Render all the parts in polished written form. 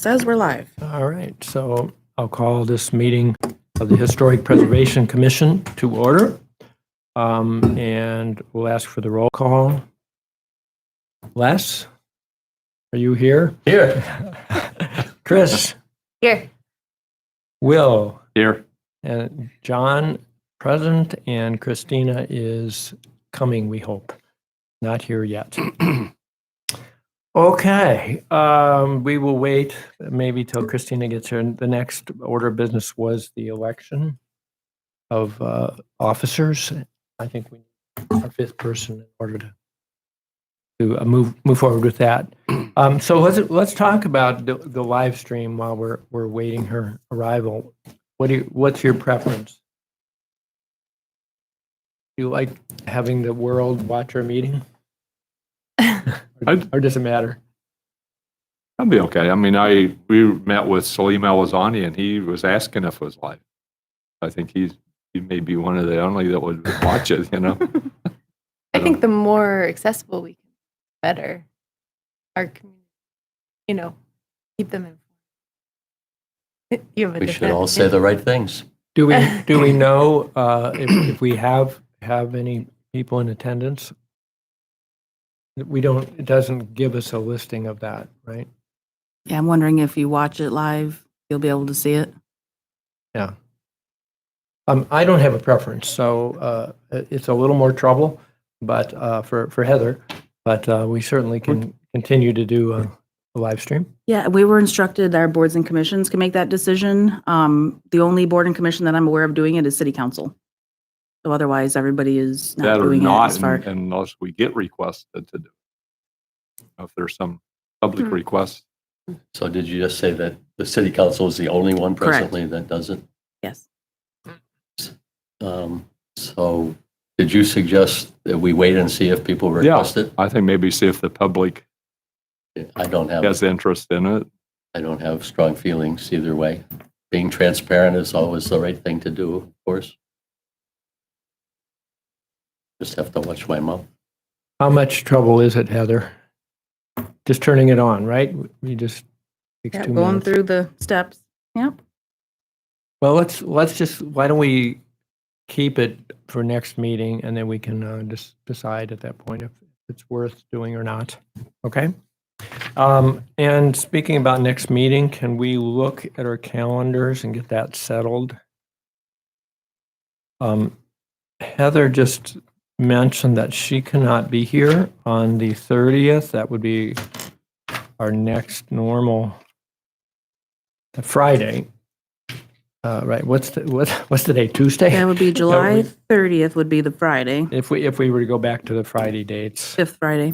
says we're live. All right, so I'll call this meeting of the Historic Preservation Commission to order. And we'll ask for the roll call. Les, are you here? Here. Chris? Here. Will? Here. And John, present, and Christina is coming, we hope. Not here yet. Okay, we will wait maybe till Christina gets here. The next order of business was the election of officers. I think we need our fifth person in order to move forward with that. So let's talk about the live stream while we're waiting her arrival. What's your preference? Do you like having the world watch our meeting? Or does it matter? I'll be okay. I mean, we met with Salim Al-Wazani and he was asking if it was live. I think he may be one of the only that would watch it, you know? I think the more accessible we can, better. Our community, keep them informed. We should all say the right things. Do we know if we have any people in attendance? We don't. It doesn't give us a listing of that, right? Yeah, I'm wondering if you watch it live, you'll be able to see it. Yeah. I don't have a preference, so it's a little more trouble, but for Heather, but we certainly can continue to do a live stream. Yeah, we were instructed our boards and commissions can make that decision. The only board and commission that I'm aware of doing it is City Council. So otherwise, everybody is not That or doing it not, as far. unless we get requested to do. If there's some public request. So did you just say that the city council is the only one Correct. presently that does it? Yes. So did you suggest that we wait and see if people request it? I think maybe see if the public I don't has interest in it. have strong feelings either way. Being transparent is always the right thing to do, of course. Just have to watch my mouth. How much trouble is it, Heather? Just turning it on, right? We just takes Yeah, 2 going minutes. through the steps. Yep. Well, let's just. Why don't we keep it for next meeting, and then we can just decide at that point if it's worth doing or not. Okay. And speaking about next meeting, can we look at our calendars and get that settled? Heather just mentioned that she cannot be here on the 30th. That would be our next normal Friday. Right. What's the date? Tuesday? That would be July 30th would be the Friday, If we were to go back to the Friday dates. 5th Friday.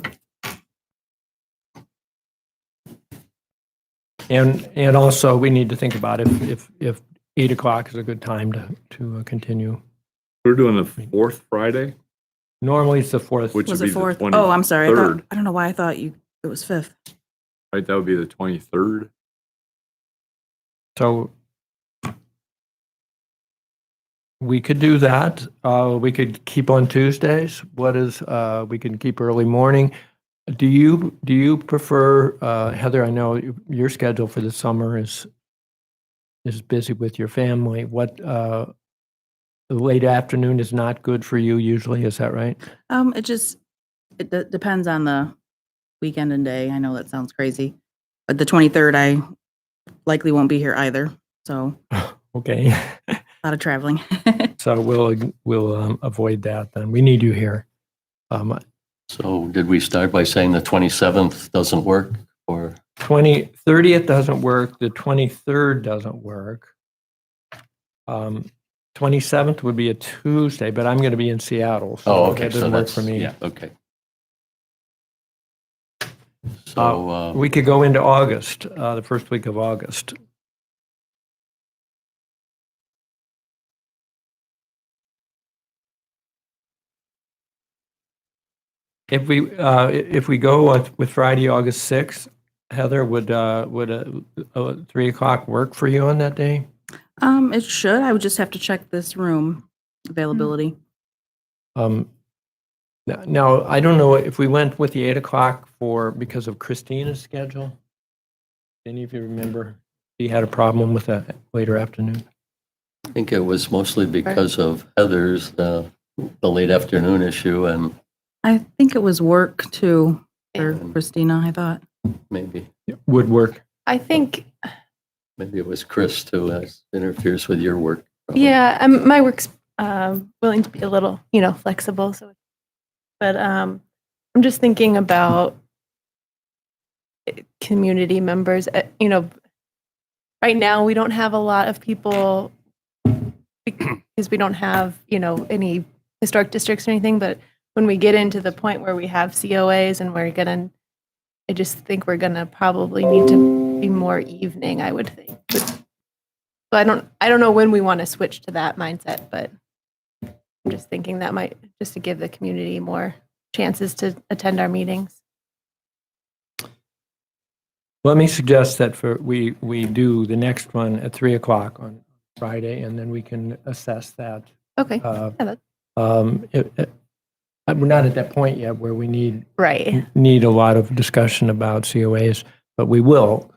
And also we need to think about if 8 o'clock is a good time to continue. We're doing the fourth Friday, Normally it's the 4th. which Was would it be the 4th? Oh, I'm sorry. Third. I don't know why I thought it was 5th. Right, that would be the 23rd. So we could do that. We could keep on Tuesdays. We can keep early morning. Do you prefer, Heather, I know your schedule for the summer is busy with your family. The late afternoon is not good for you usually, is that right? It depends on the weekend and day. I know that sounds crazy, but the 23rd, I likely won't be here either. So Okay. a lot of traveling. So we'll avoid that then. We need you here. So did we start by saying the 27th doesn't work or? 30th doesn't work. The 23rd doesn't work. 27th would be a Tuesday, but I'm going to be in Seattle. So Oh, okay. That So doesn't work that's, for me. yeah, okay. So We could go into August, the first week of August. If we go with Friday, August 6th, Heather, would 3 o'clock work for you on that day? It should. I would just have to check this room availability. Now, I don't know if we went with the 8 o'clock because of Christina's schedule. Any of you remember he had a problem with that later afternoon? I think it was mostly because of Heather's, the late afternoon issue, and I think it was work too for Yeah. Christina, I thought. maybe Would work. I think, it was Chris too, as interferes with your work. yeah, my work's willing to be a little, flexible. So, but I'm just thinking about community members. Right now we don't have a lot of people because we don't have, any historic districts or anything. But when we get into the point where we have COAs and I just think we're gonna probably need to be more evening, I would think. So I don't know when we want to switch to that mindset, but I'm just thinking that might, just to give the community more chances to attend our meetings. Let me suggest that we do the next one at 3:00 on Friday, and then we can assess that. Okay, We're not at that point yet where we need right. a lot of discussion about COAs, but we will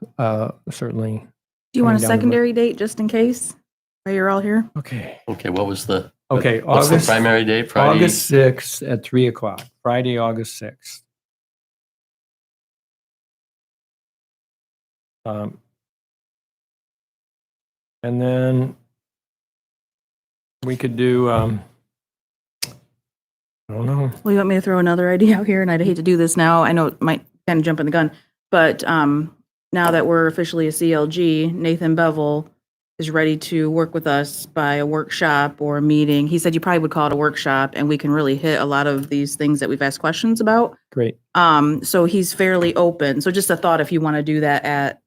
certainly. Do you want Coming down a the road. secondary date just in case? While you're all here? Okay. Okay, what's the August primary date? Friday? August 6th at 3:00. Friday, August 6th. And then we could do, I don't know. Well, you want me to throw another idea out here? And I'd hate to do this now. I know it might kind of jump in the gun, but now that we're officially a CLG, Nathan Bevel is ready to work with us by a workshop or a meeting. He said you probably would call it a workshop, and we can really hit a lot of these things that we've asked questions about. Great. So he's fairly open. So just a thought, if you want to do that at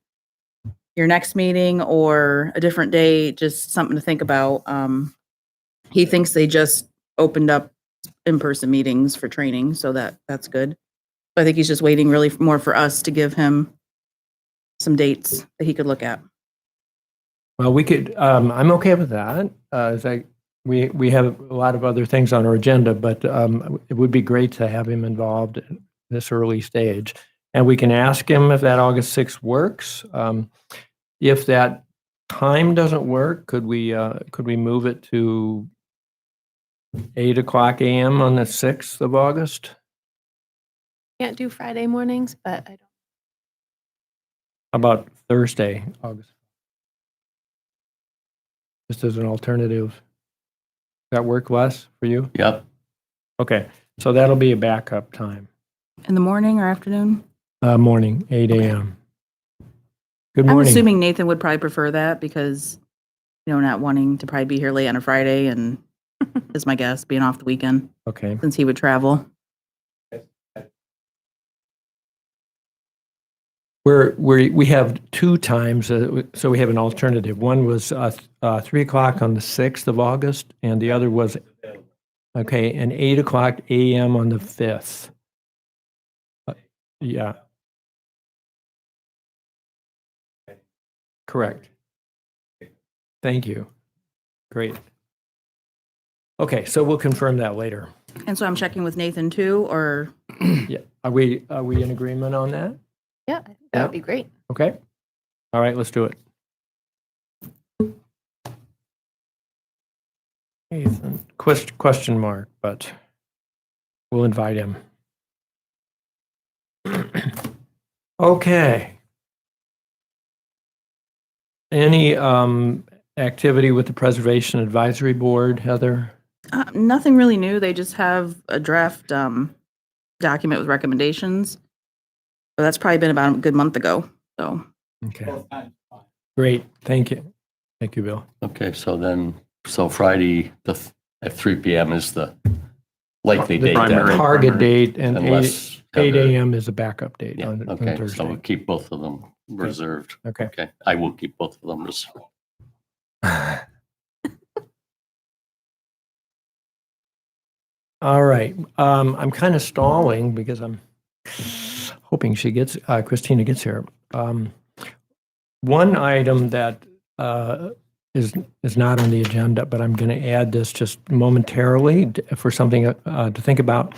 your next meeting or a different day, just something to think about. He thinks they just opened up in-person meetings for training, so that's good. I think he's just waiting really more for us to give him some dates that he could look at. Well, we could, I'm okay with that. We have a lot of other things on our agenda, but it would be great to have him involved in this early stage. And we can ask him if that August 6th works. If that time doesn't work, could we move it to 8:00 a.m. on the 6th of August? Can't do Friday mornings, but I don't. How about Thursday, August? Just as an alternative. Does that work, Les, for you? Yep. Okay, so that'll be a backup time. In the morning or afternoon? Morning, 8 a.m. Good I'm morning. assuming Nathan would probably prefer that because, not wanting to probably be here late on a Friday and is my guess, being off the weekend Okay, since he would travel. we have two times, so we have an alternative. One was 3:00 on the 6th of August, and the other was, and 8:00 a.m. on the 5th. Yeah. Correct. Thank you. Great. Okay, so we'll confirm that later. And so I'm checking with Nathan too, or Yeah. Are we in agreement on that? Yeah, I think that would be great. Okay. All right, let's do it. Nathan, question mark, but we'll invite him. Okay. Any activity with the Preservation Advisory Board, Heather? nothing really new. They just have a draft document with recommendations. So that's probably been about a good month ago. So Okay. Great, thank you. Thank you, Bill. Okay, so Friday at 3 p.m. is the likely The date. primary. then, Target date and Unless 8 Heather- a.m. is a backup date Yeah, on okay, so Thursday. we'll keep both of them reserved. Okay. Okay, I will keep both of them reserved. All right. I'm kind of stalling because I'm hoping Christina gets here. One item that is not on the agenda, but I'm going to add this just momentarily for something to think about.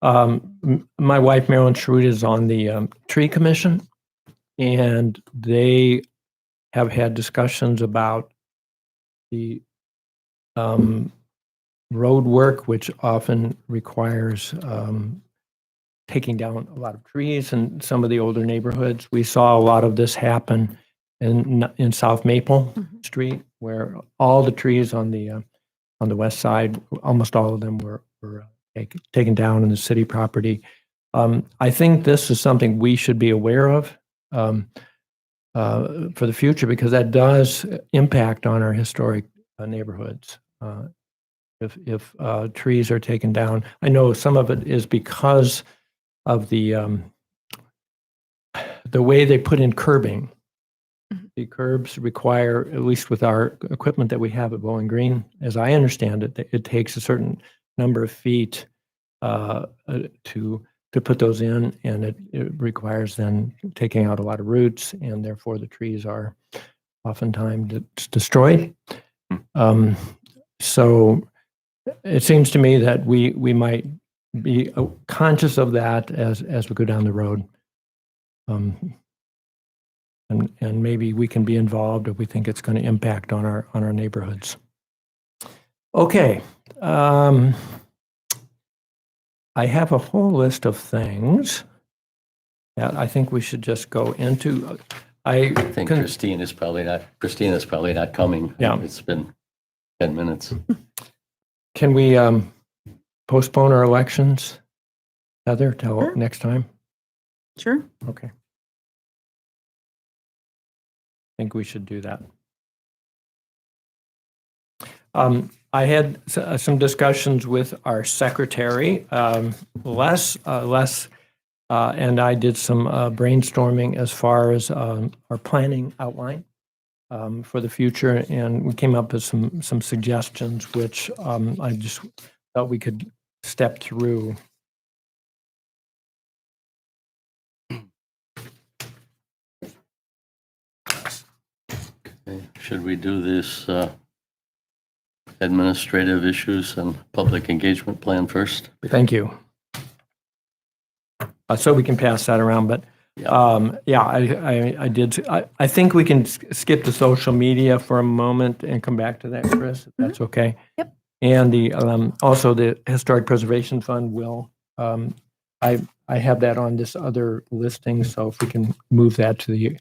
My wife, Marilyn Schrute, is on the Tree Commission. and they have had discussions about the road work, which often requires taking down a lot of trees in some of the older neighborhoods. We saw a lot of this happen in South Maple Street, where all the trees on the west side, almost all of them were taken down in the city property. I think this is something we should be aware of for the future, because that does impact on our historic neighborhoods. If trees are taken down, I know some of it is because of the way they put in curbing. The curbs require, at least with our equipment that we have at Bowling Green, as I understand it, it takes a certain number of feet to put those in, and it requires then taking out a lot of roots, and therefore the trees are oftentimes destroyed. So it seems to me that we might be conscious of that as we go down the road. And maybe we can be involved if we think it's going to impact on our neighborhoods. Okay. I have a whole list of things that I think we should just go into. I think Christina's probably not coming. Yeah. It's been 10 minutes. Can we postpone our elections, Heather, till Sure. next time? Sure. Okay. I think we should do that. I had some discussions with our secretary, Les, and I did some brainstorming as far as our planning outline for the future, and we came up with some suggestions, which I just thought we could step through. Okay. Should we do this administrative issues and public engagement plan first? Thank you. So we can pass that around, but I did. I think we can skip the social media for a moment and come back to that, Chris, if that's okay. Yep. And the also the Historic Preservation Fund will. I have that on this other listing, so if we can move that to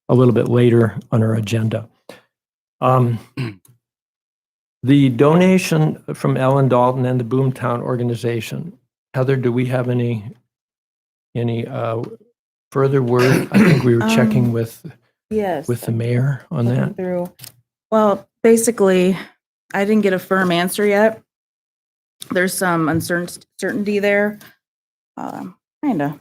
a little bit later on our agenda. The donation from Ellen Dalton and the Boomtown organization. Heather, do we have any further word? I think we were checking with Yes. the mayor on looking that. through. Well, basically, I didn't get a firm answer yet. There's some uncertainty there. Trying to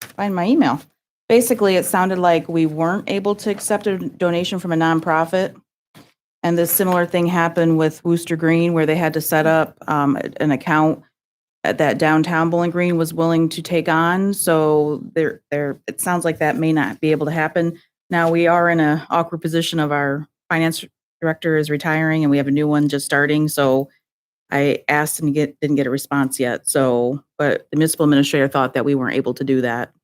find my email. Basically, it sounded like we weren't able to accept a donation from a nonprofit. And this similar thing happened with Wooster Green, where they had to set up an account that Downtown Bowling Green was willing to take on. So it sounds like that may not be able to happen. Now, we are in an awkward position of our finance director is retiring and we have a new one just starting. So I asked and didn't get a response yet. So, but the municipal administrator thought that we weren't able to do that,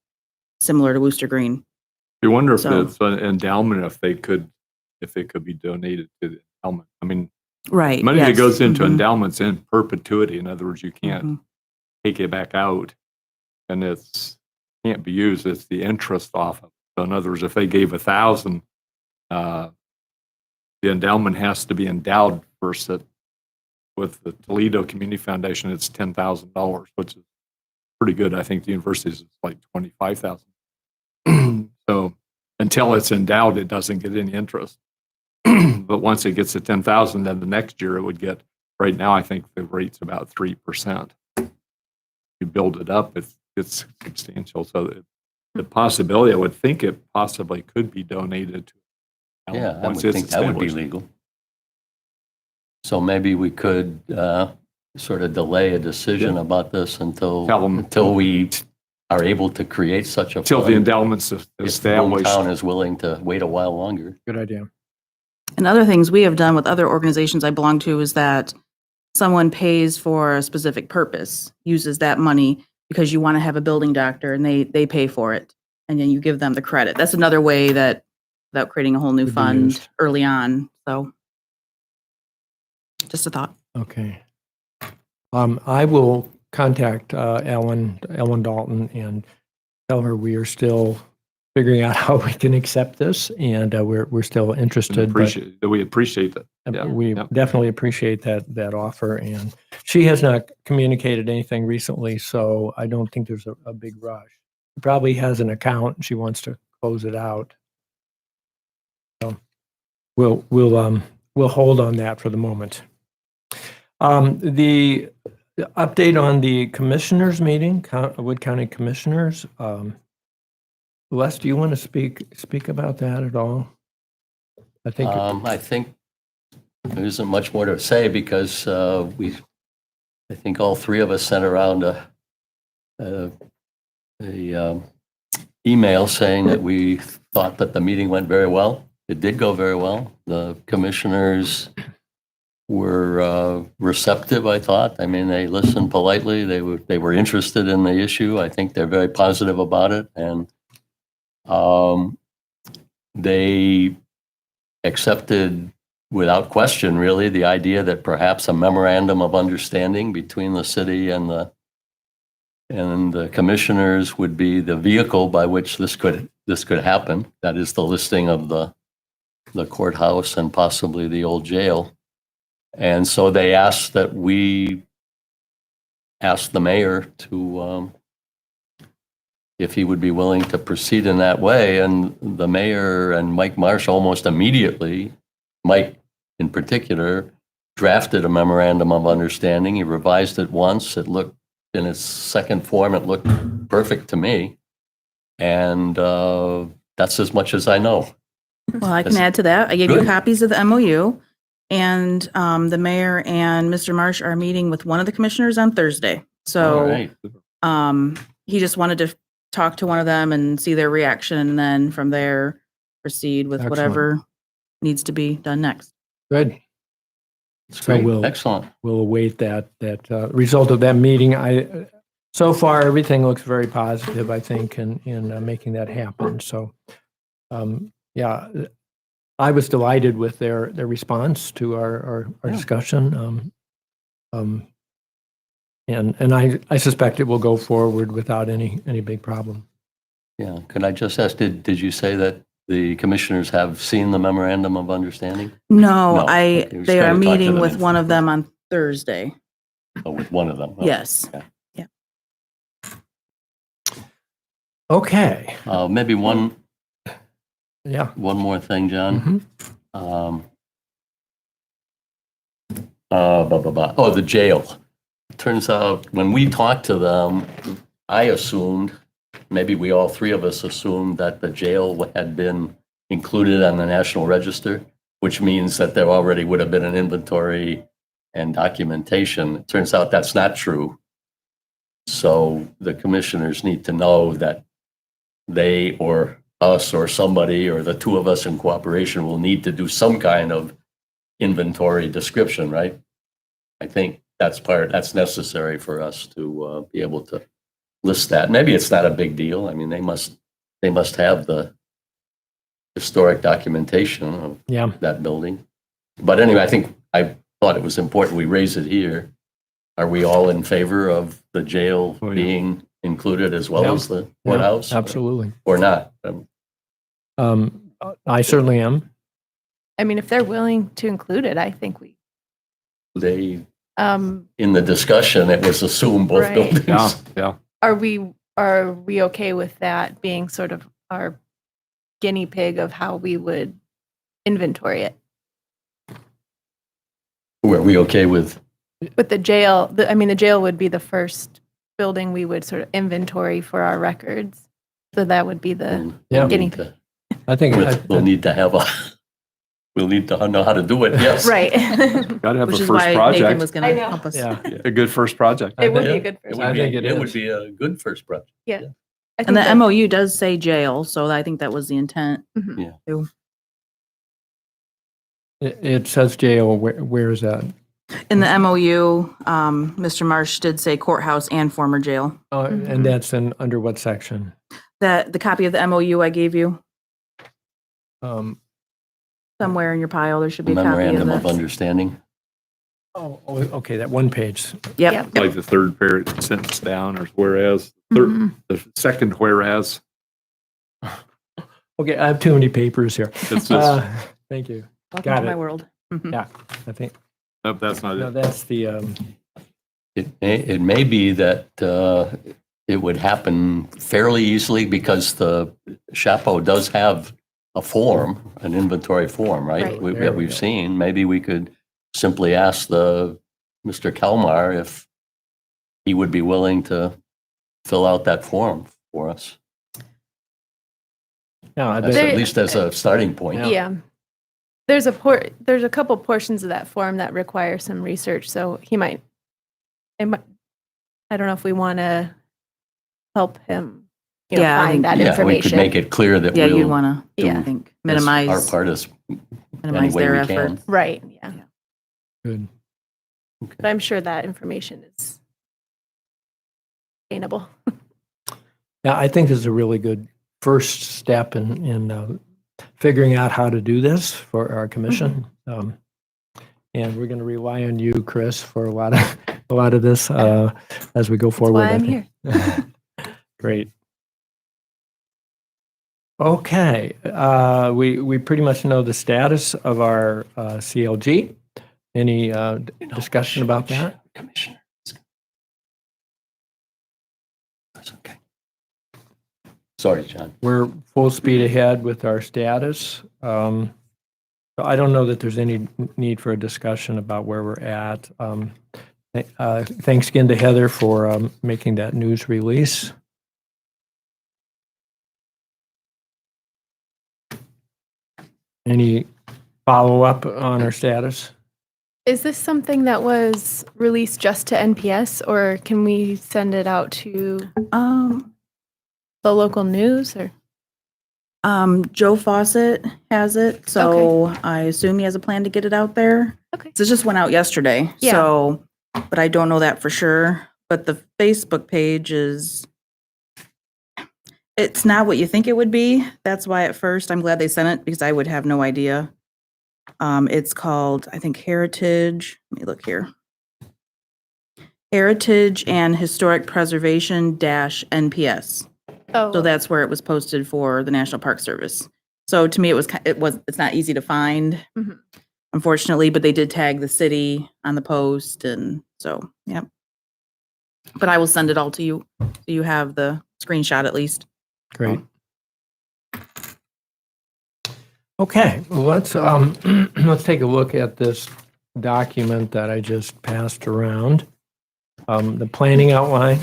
similar to Wooster Green. You wonder if So- it's an endowment, if it could be donated to the endowment. I mean, Right. money that yes. goes into Mhm. endowments in perpetuity. In other words, you can't Mhm. take it back out, and can't be used. It's the interest off of it. So in other words, if they gave 1,000, the endowment has to be endowed first. With the Toledo Community Foundation, it's $10,000, which is pretty good. I think the university's is like 25,000. So until it's endowed, it doesn't get any interest. But once it gets to 10,000, then the next year it would get. Right now, I think the rate's about 3%. You build it up, it's substantial. So the possibility, I would think it possibly could be donated to. Yeah, I would once it's think that would be established. legal. So maybe we could sort of delay a decision about this Tell 'em- until we are able to create such a Until the fund. endowment's If established. Boomtown is willing to wait a while longer. Good idea. And other things we have done with other organizations I belong to is that someone pays for a specific purpose, uses that money because you want to have a building doctor and they pay for it. and then you give them the credit. That's another way that, without creating a whole new Would be fund used. early on, so. Just a thought. Okay. I will contact Ellen Dalton and tell her we are still figuring out how we can accept this, and we're still And interested. but- we appreciate that. Yeah, We yeah. definitely appreciate that offer, and she has not communicated anything recently, so I don't think there's a big rush. She probably has an account, and she wants to close it out. So we'll hold on that for the moment. The update on the commissioners meeting, Wood County Commissioners. Les, do you want to speak about that at all? I think. I think there isn't much more to say because I think all three of us sent around a email saying that we thought that the meeting went very well. It did go very well. The commissioners were receptive, I thought. I mean, they listened politely. They were interested in the issue. I think they're very positive about it, and they accepted without question, really, the idea that perhaps a memorandum of understanding between the city and the commissioners would be the vehicle by which this could happen. That is the listing of the courthouse and possibly the old jail. And so they asked that we ask the mayor to if he would be willing to proceed in that way. And the mayor and Mike Marsh almost immediately, Mike in particular, drafted a memorandum of understanding. He revised it once. It looked, in its second form, it looked perfect to me. And that's as much as I know. Well, I can That's add to that. I gave you good. copies of the MOU, and the mayor and Mr. Marsh are meeting with one of the commissioners on Thursday. All So right. he just wanted to talk to one of them and see their reaction, and then from there, proceed with Excellent. whatever needs to be done next. Good. It's So great. we'll- Excellent. We'll await that result of that meeting. So far, everything looks very positive, I think, in making that happen. So, yeah, I was delighted with their response to our Yeah. discussion. And I suspect it will go forward without any big problem. Yeah. Could I just ask, did you say that the commissioners have seen the memorandum of understanding? No, No, okay, we just they are gotta talk to meeting them with in- one of them on Thursday. Oh, with one of them? Oh, Yes. okay. Okay, Maybe one yeah. more thing, John. Mhm. Oh, the jail. Turns out when we talked to them, I assumed, maybe we all three of us assumed that the jail had been included on the National Register, which means that there already would have been an inventory and documentation. It turns out that's not true. So the commissioners need to know that they or us or somebody or the two of us in cooperation will need to do some kind of inventory description, right? I think that's necessary for us to be able to list that. Maybe it's not a big deal. I mean, they must have the historic documentation of Yeah, that building. But anyway, I thought it was important we raise it here. Are we all in favor of the jail Oh, yeah. being included as well Yeah. as the yeah, courthouse? absolutely. Or not? I certainly am. I mean, if they're willing to include it, I think They, um, in the discussion, it was assumed both Right. buildings. Yeah, yeah. are we okay with that being sort of our guinea pig of how we would inventory it? Were we okay with? With the jail, I mean, the jail would be the first building we would sort of inventory for our records. So that would be the, Yeah. Guinea I think, We'll need to have we'll need to know how to do it, yes. right. Got to have Which a is first why Nathan project. was I going to know. help us. yeah. A good first project. It would be Yeah. a good It first. would I be, think it it would is. be a good first project. I And think the that- MOU does say jail, so I think that was the intent. Mhm. It says jail. Where is that? In the MOU, Mr. Marsh did say courthouse and former jail. And that's under what section? the copy of the MOU I gave you, Um, somewhere in your pile, there should be a copy of Memorandum of this. understanding. okay, that one page. Yep, Like the third sentence down, or whereas, the second whereas, Okay, I have too many papers here. it's just, Thank you. welcome Got to my it. world. Mhm. Yeah, I think, nope, that's not no, it. that's the, It may be that it would happen fairly easily because the Chapo does have a form, an inventory form, right? Right. We- There That we we've go. seen. Maybe we could simply ask Mr. Kelmar if he would be willing to fill out that form for us. yeah, I That's bet- at least as a starting point. Yeah. Yeah. There's a couple portions of that form that require some research, so he might, I don't know if we want to help him, Yeah, I find think- that Yeah, we could information. make it clear that Yeah, you'd we'll, want to, Yeah. I think, as minimize, our part is minimize way their we can. efforts. Right, yeah. good. But I'm sure that information is attainable. Yeah, I think this is a really good first step in figuring out how to do this for our commission. And we're going to rely on you, Chris, for a lot of this as we go That's forward. why I I'm think. here. Great. Okay, we pretty much know the status of our CLG. Any discussion about that? Commissioner. That's okay. Sorry, John. We're full speed ahead with our status. So I don't know that there's any need for a discussion about where we're at. Thanks again to Heather for making that news release. Any follow-up on our status? Is this something that was released just to NPS, or can we send it out to Um, the local news, or? Joe Fawcett has it, so I assume he has a plan to get it out there. Okay. So it just went out yesterday, Yeah. so, but I don't know that for sure. But the Facebook page it's not what you think it would be. That's why at first I'm glad they sent it because I would have no idea. It's called, I think, Heritage. Let me look here. Heritage and Historic Preservation -NPS. Oh, So that's where it was posted for the National Park Service. So to me, it's not easy to find, Mhm. unfortunately, but they did tag the city on the post, and so, yep. But I will send it all to you, so you have the screenshot at least. Great. Okay, well, let's let's take a look at this document that I just passed around. The planning outline.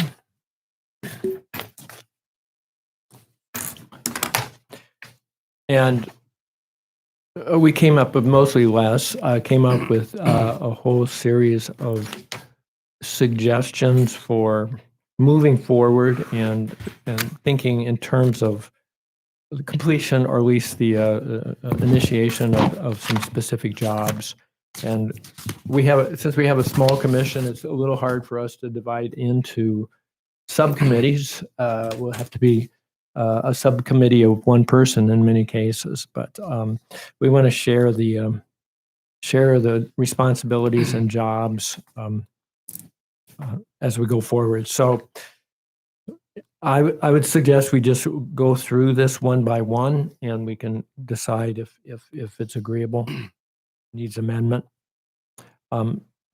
And we came up with mostly less, came up with a whole series of suggestions for moving forward and thinking in terms of the completion or at least the initiation of some specific jobs. And since we have a small commission, it's a little hard for us to divide into subcommittees. Will have to be a subcommittee of one person in many cases, but we want to share the responsibilities and jobs as we go forward. So I would suggest we just go through this one by one, and we can decide if it's agreeable, needs amendment.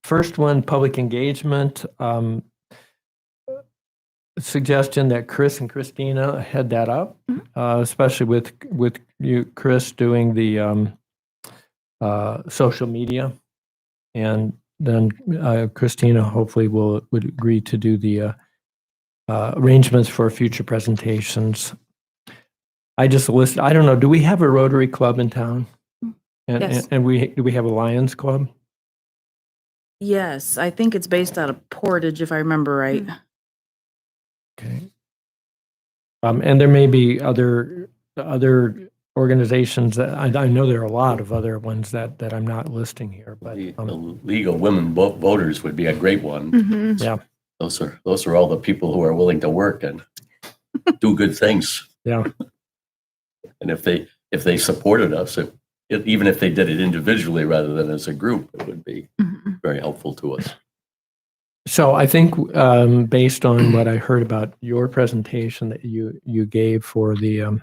First one, public engagement. Suggestion that Chris and Christina head that up, especially with you, Chris, doing the social media, and then Christina hopefully would agree to do the arrangements for future presentations. I just listed, I don't know, do we have a Rotary Club in town? Yes. And do we have a Lions Club? Yes, I think it's based out of Portage, if I remember right. Okay. And there may be other organizations that I know there are a lot of other ones that I'm not listing here, but The League of Women Voters would be a great one. Mhm. yeah. Those are all the people who are willing to work and do good things. Yeah. And if they supported us, even if they did it individually rather than as a group, it would be Mhm. very helpful to us. So I think based on what I heard about your presentation that you gave for the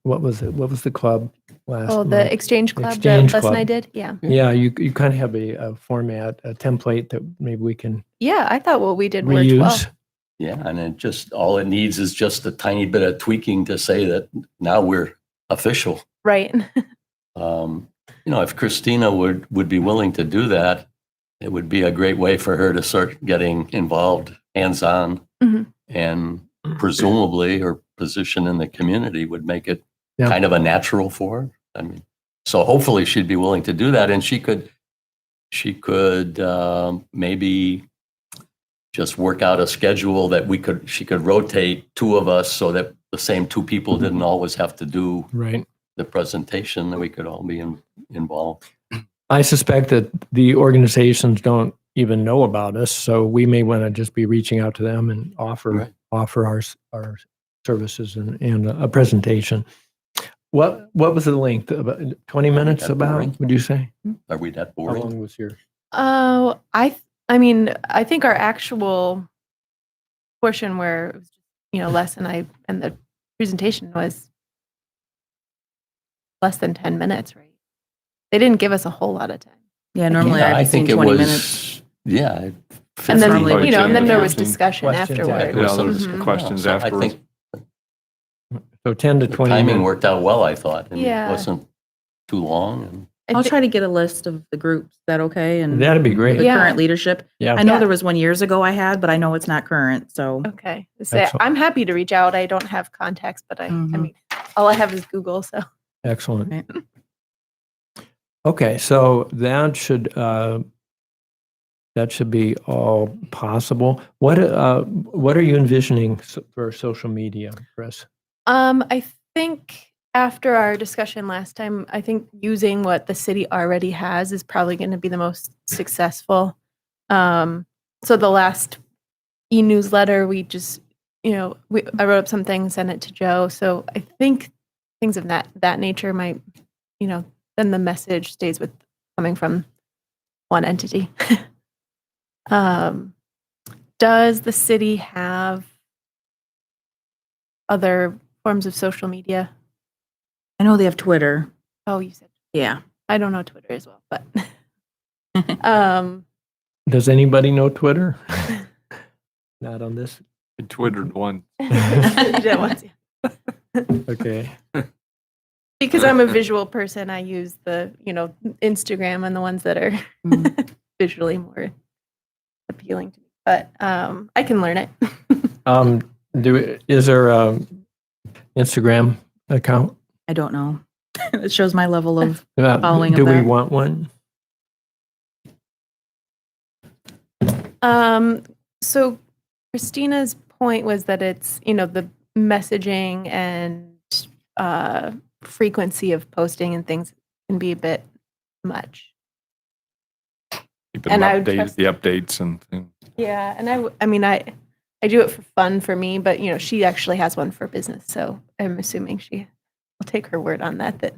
what was it? What was the club last Oh, month? the Exchange Club Exchange that Les and I Club. did? Yeah. Yeah, you kind of have a format, a template that maybe we can Yeah, I thought what we did worked well. reuse. Yeah, and all it needs is just a tiny bit of tweaking to say that now we're official. Right. If Christina would be willing to do that, it would be a great way for her to start getting involved hands-on, Mhm. and presumably her position in the community would make it Yeah. kind of a natural for her. I mean, so hopefully she'd be willing to do that, and she could maybe just work out a schedule that she could rotate two of us so that the same two people didn't always have to do Right. the presentation, that we could all be involved. I suspect that the organizations don't even know about us, so we may want to just be reaching out to them and offer Right. our services and a presentation. What was the length? About 20 minutes? that About? boring? Would you say? Are we that How boring? long was your? Oh, I mean, I think our actual portion where it was, Les and I and the presentation was less than 10 minutes, right? They didn't give us a whole lot of time. Yeah, normally Yeah, I've seen 20 minutes. Yeah. And 15. then, Probably and then there was 15 discussion questions afterward. Yeah, there's Mhm. questions So I afterwards. think So 10 to the 20 timing minutes. worked out well, I thought. And Yeah. it wasn't too long. And I I'll thi- try to get a list of the groups. Is that okay? And That'd be great. the Yeah. current leadership. Yeah. I know Yeah. there was one years ago I had, but I know it's not current. So Okay. So Excellent. I'm happy to reach out. I don't have contacts, but I Mhm. mean, all I have is Google. So Excellent. Right. Okay, so that should be all possible. What are you envisioning for social media, Chris? I think after our discussion last time, I think using what the city already has is probably going to be the most successful. So the last e-newsletter, we just, I wrote up some things, sent it to Joe. So I think things of that nature might, then the message stays coming from one entity. Does the city have other forms of social media? I know they have Twitter. Oh, you said Yeah. I don't know Twitter as well, but um, Does anybody know Twitter? Not on this. I twittered one. you did it once, yeah. Okay. Because I'm a visual person, I use the Instagram and the ones that are visually more appealing to me. But I can learn it. Is there a Instagram account? I don't know. It shows my level of Following Do of we that. want one? So Christina's point was that it's the messaging and frequency of posting and things can be a bit much. Keeping And I would updated, trust- the updates and things. Yeah, and I mean I do it for fun for me, but she actually has one for business, so I'm assuming I'll take her word on that.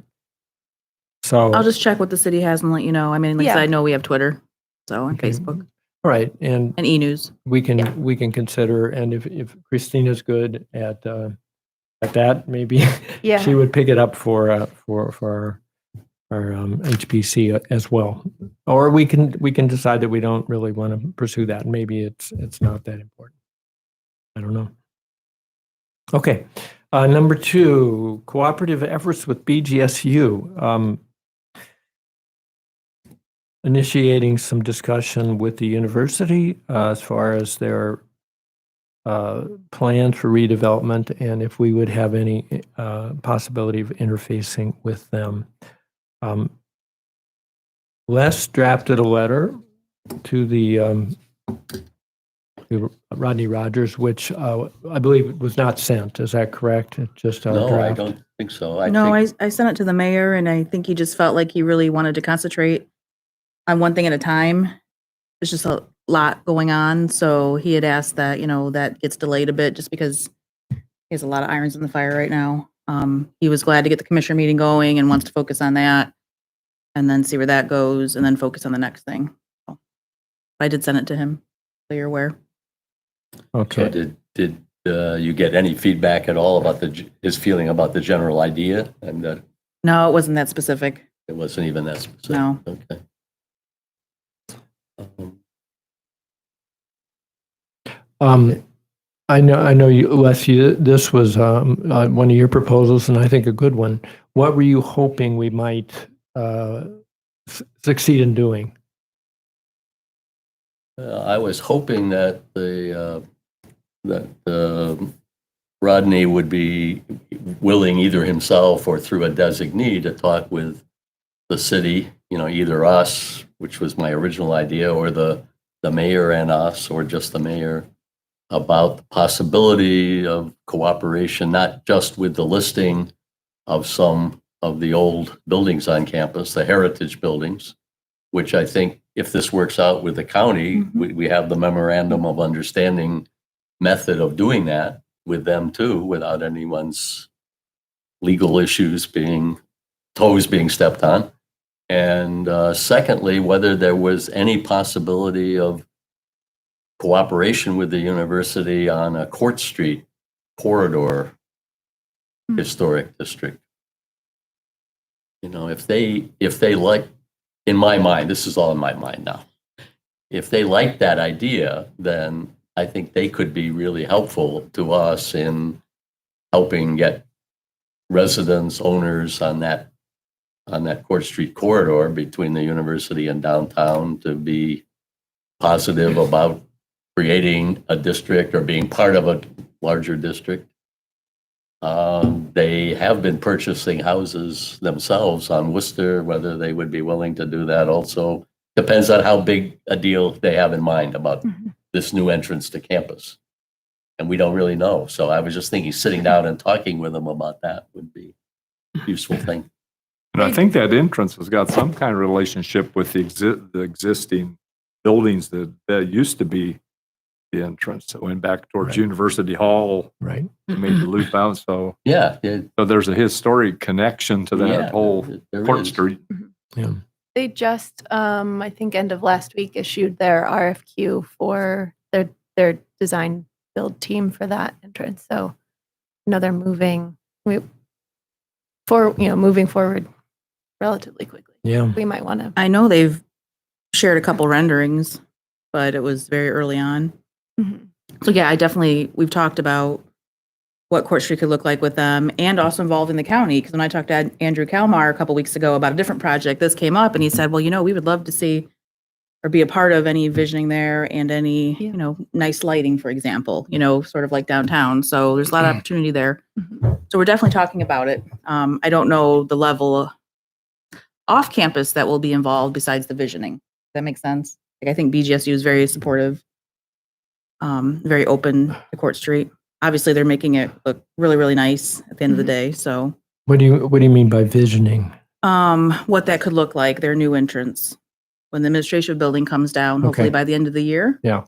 So, I'll just check what the city has and let you know. I mean, like I said, Yeah. I know we have Twitter, so and Okay. Facebook all right, and and e-news. we can Yeah. consider, and if Christina's good at that, maybe Yeah. she would pick it up for our HPC as well. Or we can decide that we don't really want to pursue that. Maybe it's not that important. I don't know. Okay. Number 2, cooperative efforts with BGSU. Initiating some discussion with the university as far as their plans for redevelopment and if we would have any possibility of interfacing with them. Les drafted a letter to to Rodney Rogers, which I believe was not sent. Is that correct? It's just a no, I draft. don't think so. No, think, I sent it to the mayor and I think he just felt like he really wanted to concentrate on one thing at a time. There's just a lot going on. So he had asked that, that gets delayed a bit just because He has a lot of irons in the fire right now. He was glad to get the commissioner meeting going and wants to focus on that and then see where that goes and then focus on the next thing. So, I did send it to him, so you're aware. So Okay. did you get any feedback at all about his feeling about the general idea? And that No, it wasn't that specific. it wasn't even that specific? No. Okay. I know you, Leslie, this was one of your proposals and I think a good one. What were you hoping we might succeed in doing? I was hoping that Rodney would be willing, either himself or through a designee, to talk with the city, either us, which was my original idea, or the mayor and us, or just the mayor, about the possibility of cooperation, not just with the listing of some of the old buildings on campus, the heritage buildings, which I think if this works out with the county, we have the memorandum of understanding method of doing that with them too, without anyone's legal toes being stepped on. And secondly, whether there was any possibility of cooperation with the university on a Court Street corridor historic district. If they like, in my mind, this is all in my mind now, if they like that idea, then I think they could be really helpful to us in helping get residents, owners on that Court Street corridor between the university and downtown to be positive about creating a district or being part of a larger district. They have been purchasing houses themselves on Worcester. Whether they would be willing to do that also depends on how big a deal they have in mind about this new entrance to campus. And we don't really know. So I was just thinking sitting down and talking with them about that would be a useful thing. And I think that entrance has got some kind of relationship with the existing buildings that used to be the entrance. It went back towards Right. University Hall, Right. made the loop out. So Yeah, there's a historic connection to that yeah, whole there Court is. Street. Yeah. They just, I think end of last week, issued their RFQ for their design build team for that entrance. So, they're moving forward relatively quickly. Yeah. We might want to. I know they've shared a couple renderings, but it was very early on. So yeah, we've talked about what Court Street could look like with them and also involving the county. Because when I talked to Andrew Kalmar a couple weeks ago about a different project, this came up and he said, well, we would love to see or be a part of any visioning there and any, nice lighting, for example, sort of like downtown. So there's a lot of opportunity there. So we're definitely talking about it. I don't know the level off campus that will be involved besides the visioning. Does that make sense? I think BGSU is very supportive, very open to Court Street. Obviously, they're making it look really, really nice at the end of the day. So, What do you mean by visioning? what that could look like, their new entrance when the administration building comes down, hopefully Okay. by the end of the year. Yeah.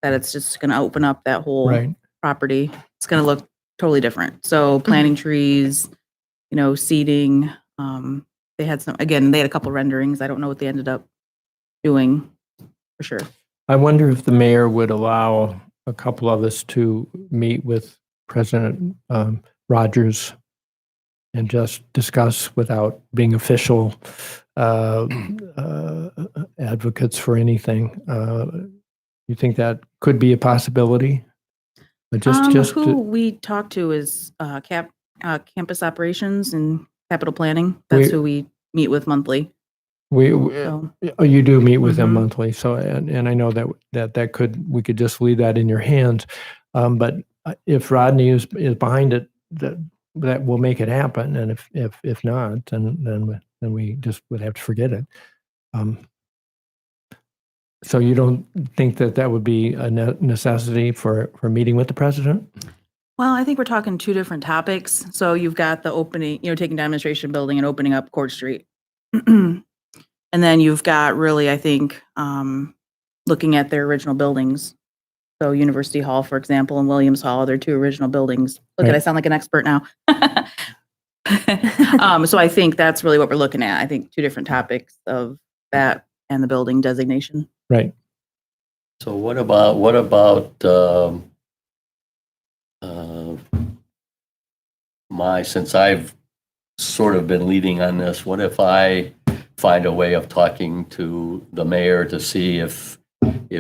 That it's just going to open up that whole Right. property. It's going to look totally different. So, planting trees, seating. They had a couple renderings. I don't know what they ended up doing for sure. I wonder if the mayor would allow a couple of us to meet with President Rogers and just discuss without being official advocates for anything. You think that could be a possibility? Who we talk to is campus operations and capital planning. That's who we meet with monthly. So, You do meet with them Mhm. monthly, so and I know that we could just leave that in your hands. But if Rodney is behind it, that will make it happen. And if not, then we just would have to forget it. So you don't think that would be a necessity for meeting with the president? well, I think we're talking two different topics. So you've got the opening, taking down administration building and opening up Court Street. And then you've got really, I think, looking at their original buildings. So University Hall, for example, and Williams Hall, they're two original buildings. Look, Right. I sound like an expert now. So I think that's really what we're looking at. I think two different topics of that and the building designation. Right. So what about, since I've sort of been leading on this, what if I find a way of talking to the mayor to see if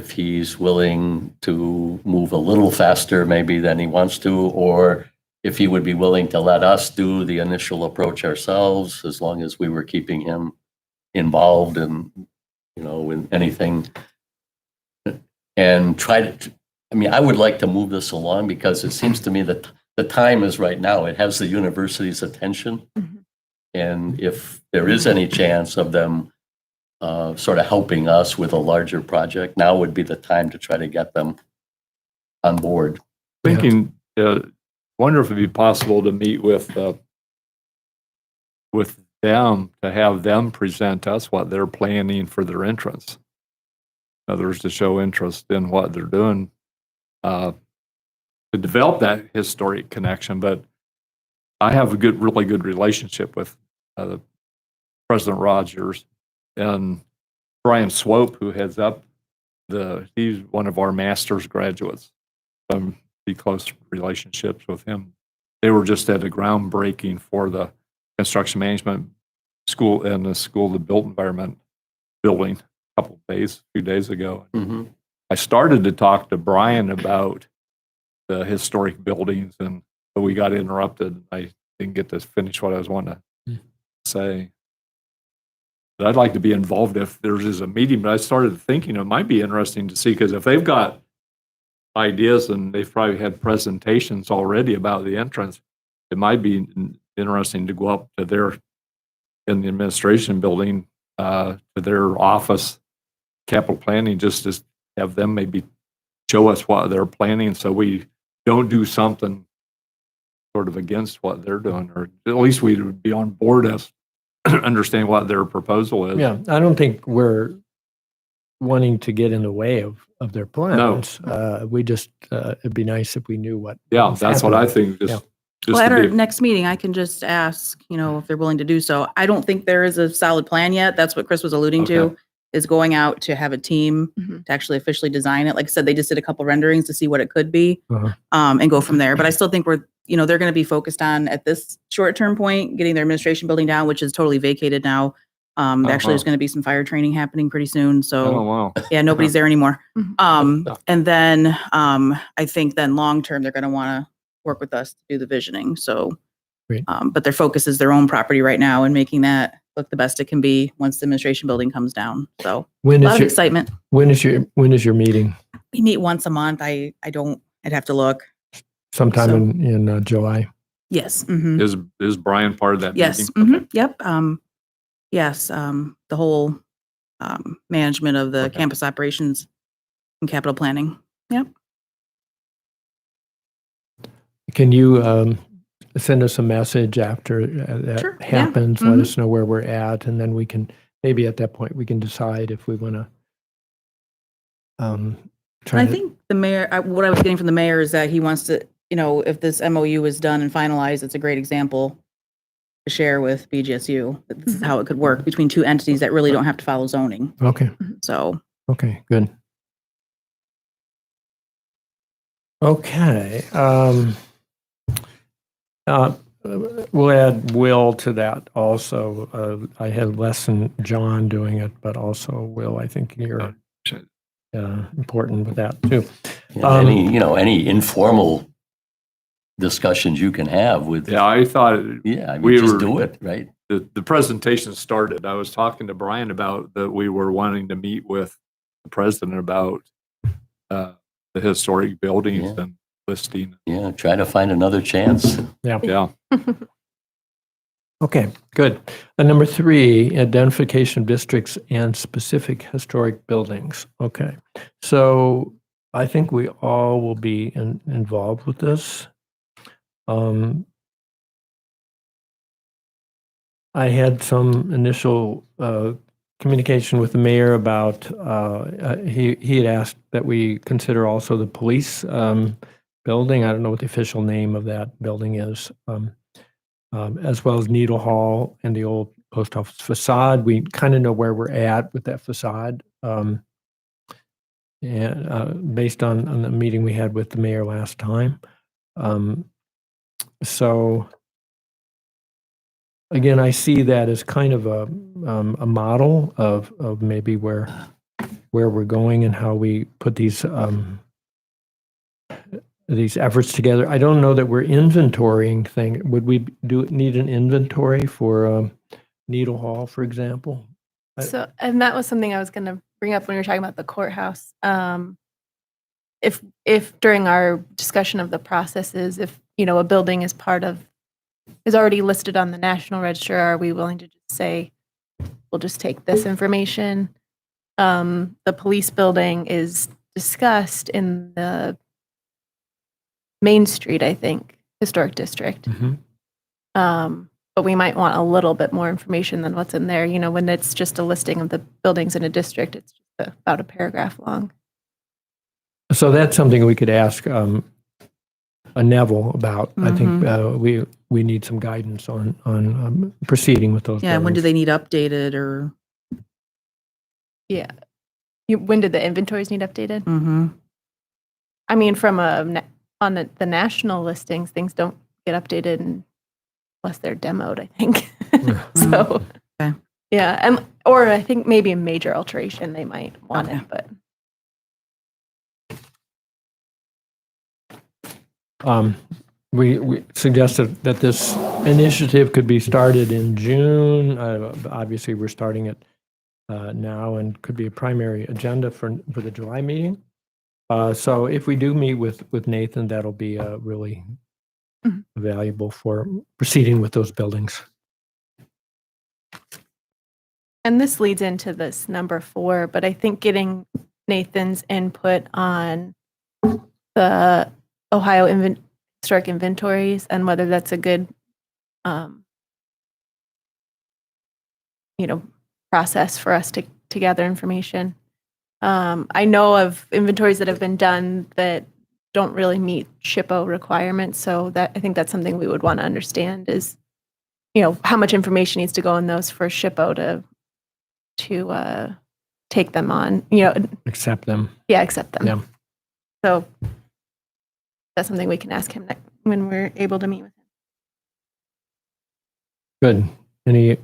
he's willing to move a little faster maybe than he wants to, or if he would be willing to let us do the initial approach ourselves, as long as we were keeping him involved in, in anything. And I would like to move this along because it seems to me that the time is right now. It has the university's attention. Mhm. And if there is any chance of them sort of helping us with a larger project, now would be the time to try to get them on board. Thinking, wonder if it'd be possible to meet with them, to have them present us what they're planning for their entrance. Others to show interest in what they're doing, to develop that historic connection. But I have a really good relationship with President Rogers and Brian Swope, who heads up he's one of our master's graduates. Pretty close relationships with him. They were just at a groundbreaking for the construction management school and the School of the Built Environment building a few days ago. Mhm. I started to talk to Brian about the historic buildings, and but we got interrupted. I didn't get to finish what I was wanting to say. But I'd like to be involved if there's a meeting, but I started thinking it might be interesting to see, because if they've got ideas and they've probably had presentations already about the entrance, it might be interesting to go up to in the administration building, to their office, capital planning, just to have them maybe show us what they're planning, so we don't do something sort of against what they're doing, or at least we would be on board as understand what their proposal is. Yeah, I don't think we're wanting to get in the way of their plans. We just, it'd be nice if we knew what. Yeah, was that's what I happening. think. Yeah. Just Well, at to our be- next meeting, I can just ask, if they're willing to do so. I don't think there is a solid plan yet. That's what Chris was alluding to, Okay. is going out to have a team Mhm. to actually officially design it. Like I said, they just did a couple renderings to see what it could be, Uh-huh. and go from there. But I still think they're going to be focused on, at this short-term point, getting their administration building down, which is totally vacated now. Actually, there's Uh-huh. going to be some fire training happening pretty soon. So Oh, wow. yeah, nobody's there anymore. Mhm. And then I think then long-term, they're going to want to work with us to do the visioning. So, Great. but their focus is their own property right now and making that look the best it can be once the administration building comes down. So a When lot is of your, excitement. when is your meeting? We meet once a month. I'd have to look. Sometime So- in July. Yes. Mhm. Is Brian part of that Yes. meeting? Mhm. Yep. Yes. The whole management of the Okay. campus operations and capital planning. Yep. Can you send us a message after that Sure, yeah. happens? Let Mhm. us know where we're at, and then we can, maybe at that point, we can decide if we want to try I to. think the mayor, what I was getting from the mayor is that he wants to, if this MOU is done and finalized, it's a great example to share with BGSU. That this is how it could work between two entities that really don't have to follow zoning. Okay, So, okay, good. Okay. We'll add Will to that also. I had less than John doing it, but also Will, I think you're important with that too. Any informal discussions you can have with, Yeah, I thought we just were- do it, right? the presentation started. I was talking to Brian about that we were wanting to meet with the president about the historic buildings Yeah. and listing. Yeah, try to find another chance. Yeah. Okay, good. Number 3, identification of districts and specific historic buildings. Okay, so I think we all will be involved with this. I had some initial communication with the mayor about, he had asked that we consider also the police building. I don't know what the official name of that building is, as well as Needle Hall and the old post office facade. We kind of know where we're at with that facade. And based on the meeting we had with the mayor last time. So again, I see that as kind of a model of maybe where we're going and how we put these efforts together. I don't know that we're inventorying thing. Would we need an inventory for Needle Hall, for example? So, and that was something I was going to bring up when we were talking about the courthouse. If during our discussion of the processes, if, you know, a building is already listed on the National Register, are we willing to just say, we'll just take this information? The police building is discussed in the Main Street, I think, Historic District. But we might want a little bit more information than what's in there. You know, when it's just a listing of the buildings in a district, it's just about a paragraph long. So that's something we could ask Neville about. I think we need some guidance on proceeding with those. Yeah, when do buildings. they need updated or? Yeah. When did the inventories need updated? Mm-hmm. I mean, from on the national listings, things don't get updated unless they're demoed, I think. So, Okay. yeah, or I think maybe a major alteration, they might want Okay. it, but We suggested that this initiative could be started in June. Obviously, we're starting it now and could be a primary agenda for the July meeting. So if we do meet with Nathan, that'll be really valuable for proceeding with those buildings. and this leads into this number 4, but I think getting Nathan's input on the Ohio historic inventories and whether that's a good, process for us to gather information. I know of inventories that have been done that don't really meet SHPO requirements, so that I think that's something we would want to understand is, how much information needs to go in those for SHPO to take them on, Accept them. accept them. Yeah. So that's something we can ask him when we're able to meet with him. Good. Any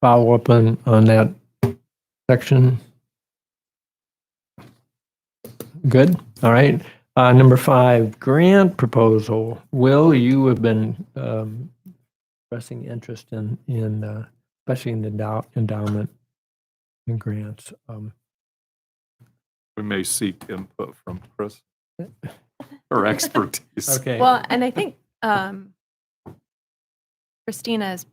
follow-up on that section? Good. All right. Number 5, grant proposal. Will, you have been expressing interest in especially in the endowment and grants. We may seek input from Chris or expertise. Okay. Well, and I think Christina is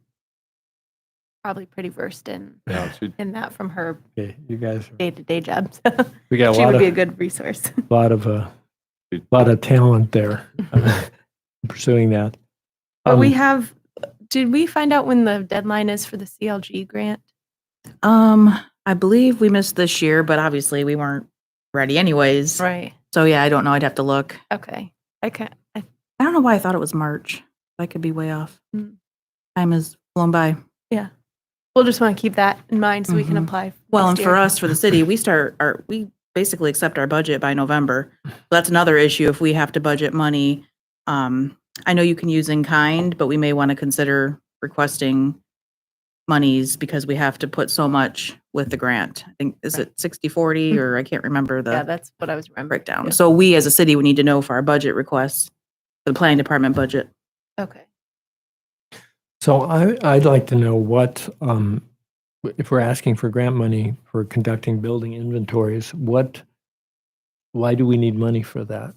probably pretty versed in Yeah, that from her Okay, you guys, day-to-day job. So we got she a would lot be a of good resource. talent there pursuing that. But Did we find out when the deadline is for the CLG grant? I believe we missed this year, but obviously we weren't ready anyways. Right. So yeah, I don't know. I'd have to look. Okay. I I don't know why I thought it was March. I could be way off. Mm. Time has flown by. we'll just want to keep that in mind so we can Mhm. apply. Well, next and for year. us, for the city, we basically accept our budget by November. That's another issue if we have to budget money. I know you can use in kind, but we may want to consider requesting monies because we have to put so much with the grant. I think, is it 60/40 or I can't remember Yeah, the that's what I was remembering. breakdown. too. So we as a city, we need to know for our budget requests, the planning department budget. Okay. So I'd like to know what, if we're asking for grant money for conducting building inventories, why do we need money for that?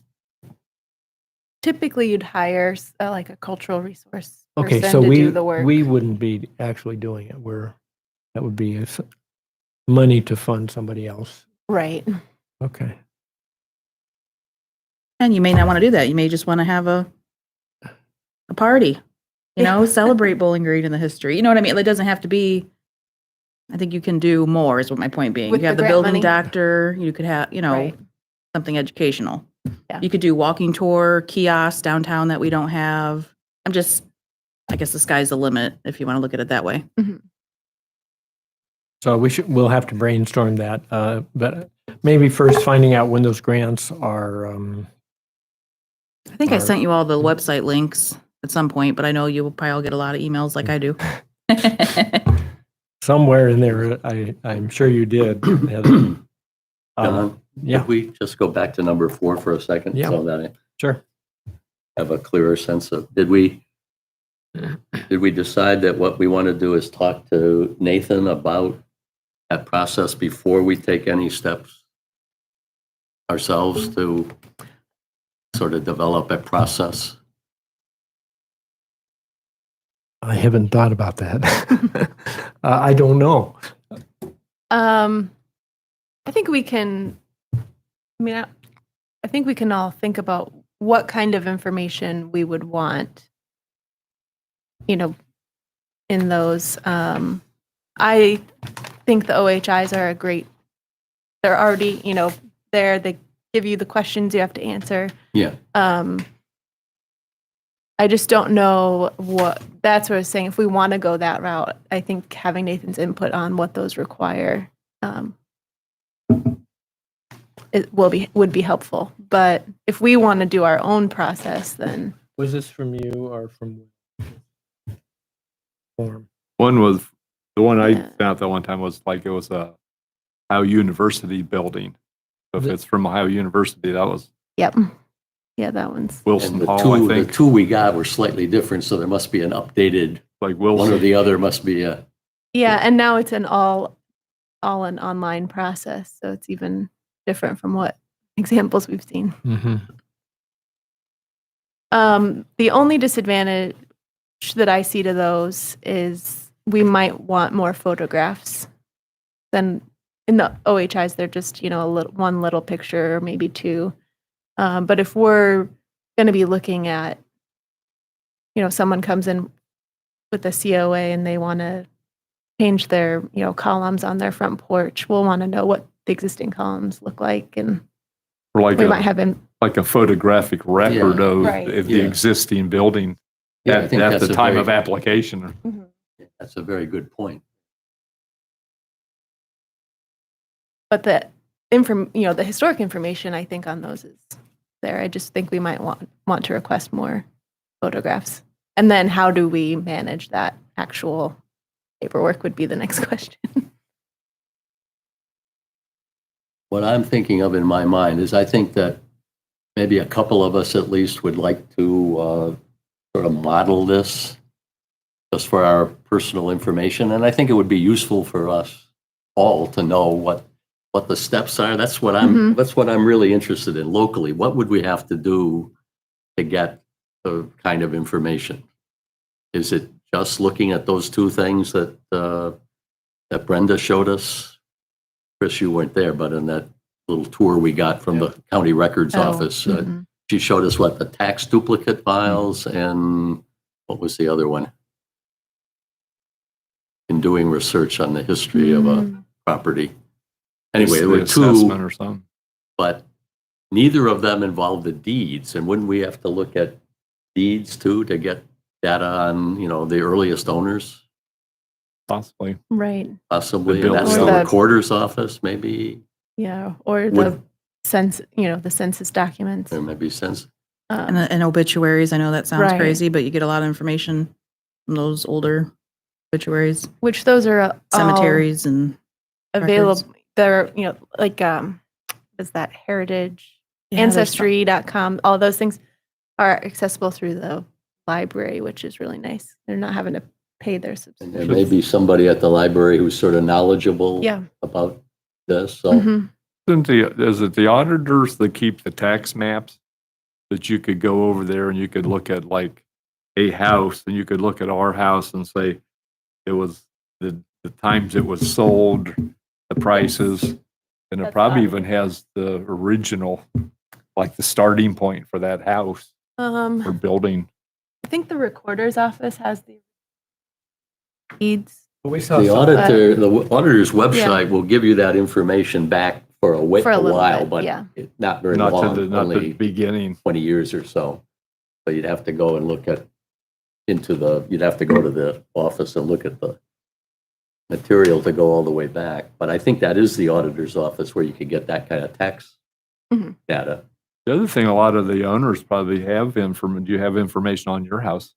Typically, you'd hire like a cultural resource Okay, person so to do the work. we wouldn't be actually doing it. That would be money to fund somebody else. Right. Okay. And you may not want to do that. You may just want to have a party, celebrate Bowling Green and the history. You know what I mean? It doesn't have to be I think you can do more is what my point being. With You have the the grant building money? doctor, you could have, Right. something educational. Yeah. You could do walking tour, kiosks downtown that we don't have. I guess the sky's the limit if you want to look at it that way. So we'll have to brainstorm that, but maybe first finding out when those grants are, I think I Or- sent you all the website links at some point, but I know you will probably all get a lot of emails like I do. somewhere in there, I'm sure you did, Heather. John, Yeah, could we just go back to number 4 for a second? Yeah. So that I sure. have a clearer sense of, did we decide that what we want to do is talk to Nathan about that process before we take any steps ourselves to sort of develop a process? I haven't thought about that. I don't know. I think we can, I think we can all think about what kind of information we would want, in those. I think the OHIs are they're already, there. They give you the questions you have to answer. Yeah. I just don't know that's what I was saying. If we want to go that route, I think having Nathan's input on what those require would be helpful. But if we want to do our own process, then Was this from you or from Form? One was, the one I Yeah. found out that one time was like, it was a Ohio University building. So if it's from Ohio University, that was yep, yeah, that one's Wilson And the Hall, I two, the think, two we got were slightly different, so there must be an updated, like one or Wilson. the other must be a, yeah, and now it's an all an online process, so it's even different from what examples we've seen. Mm-hmm. The only disadvantage that I see to those is we might want more photographs than in the OHIs. They're just, one little picture or maybe two. But if we're going to be looking at, someone comes in with a COA and they want to change their, columns on their front porch, we'll want to know what the existing columns look like. And Or like we might a, have in, like a photographic record Yeah. of Right. the Yeah. existing building yeah, I at think at that's the a time very- of application. That's a very good point. but the the historic information, I think on those is there. I just think we might want to request more photographs. And then how do we manage that actual paperwork would be the next question. What I'm thinking of in my mind is I think that maybe a couple of us at least would like to sort of model this just for our personal information. And I think it would be useful for us all to know what the steps are. That's what I'm really interested in locally. What would we have to do to get the kind of information? Is it just looking at those two things that that Brenda showed us? Chris, you weren't there, but in that little tour we got from the county records office, mhm. she showed us the tax duplicate files and what was the other one? In doing research on the history of a Mm. property. Anyway, there The were two, assessment or something. but neither of them involved the deeds. And wouldn't we have to look at deeds too to get data on, the earliest owners? Possibly. Right. Possibly. The And that's building. the Or the- recorder's office, maybe. Yeah. Or the Would- the census documents. There may be sense. And obituaries, I know that sounds Right. crazy, but you get a lot of information from those older obituaries, Which those are all cemeteries and available. They're, like, is that Heritage? Yeah, there's some- Ancestry.com, all those things are accessible through the library, which is really nice. They're not having to pay their And subscription. there may be somebody at the library who's sort of knowledgeable Yeah. about this. So Mhm. Is it the auditors that keep the tax maps? That you could go over there and you could look at like a house and you could look at our house and say it was the times it was sold, the prices, and it That's probably audited. even has the original, like the starting point for that house or building. I think the recorder's office has the deeds. We saw The some- auditor's website will give you that information back for a For a little while, bit, but yeah. not very Not long, to the only beginning. 20 years or so. So you'd have to go and look you'd have to go to the office and look at the material to go all the way back. But I think that is the auditor's office where you could get that kind of tax Mhm. data. The other thing, a lot of the owners probably have do you have information on your house?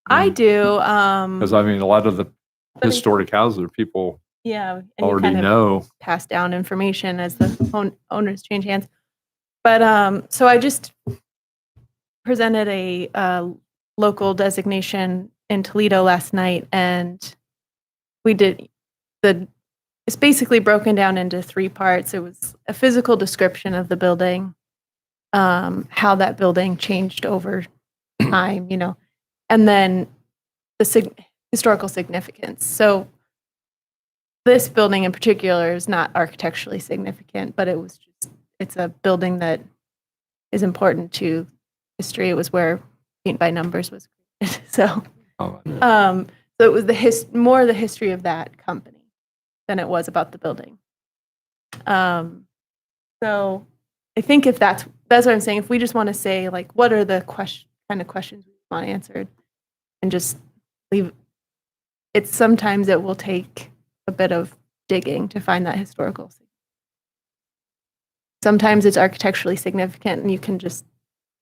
I do. Because I mean, a lot of the But I- historic houses are people Yeah. And you already kind of know. pass down information as the owners change hands. But so I just presented a local designation in Toledo last night, and we did it's basically broken down into 3 parts. It was a physical description of the building, how that building changed over time, and then the historical significance. So this building in particular is not architecturally significant, but it's a building that is important to history. It was where Paint by Numbers was created. So Oh, so it was more the history of that company than it was about the building. So I think if that's what I'm saying. If we just want to say, like, what are the kind of questions we want answered, and just leave it. Sometimes it will take a bit of digging to find that historical. Sometimes it's architecturally significant, and you can just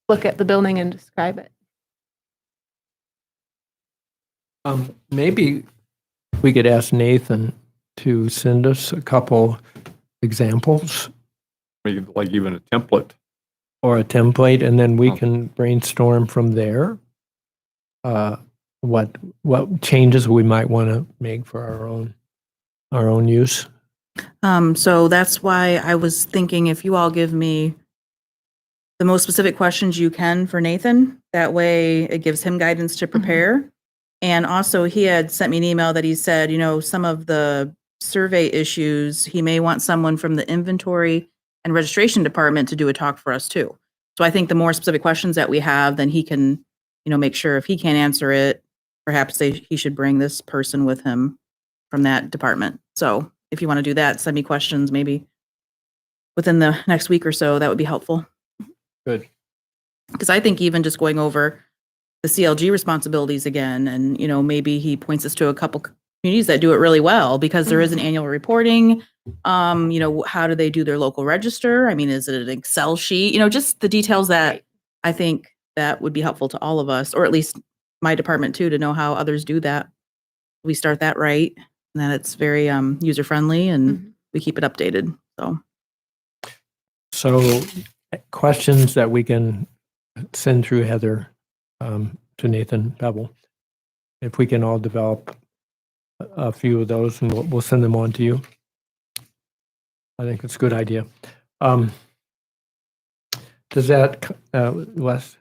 look at the building and describe it. Maybe we could ask Nathan to send us a couple examples maybe like even a template. or a template, and then we Oh. can brainstorm from there. What changes we might want to make for our own use. So that's why I was thinking if you all give me the most specific questions you can for Nathan, that way it gives him guidance to prepare. And also he had sent me an email that he said, some of the survey issues, he may want someone from the inventory and registration department to do a talk for us too. So I think the more specific questions that we have, then he can, make sure if he can't answer it, perhaps he should bring this person with him from that department. So if you want to do that, send me questions maybe within the next week or so, that would be helpful. Good. Because I think even just going over the CLG responsibilities again, and, maybe he points us to a couple communities that do it really well because there is an annual reporting. How do they do their local register? I mean, is it an Excel sheet? Just the details that I think that would be helpful to all of us, or at least my department too, to know how others do that. We start that right, and that it's very user friendly, and we keep it updated. So questions that we can send through Heather to Nathan Pebble. If we can all develop a few of those, and we'll send them on to you. I think it's a good idea. Does that, Les?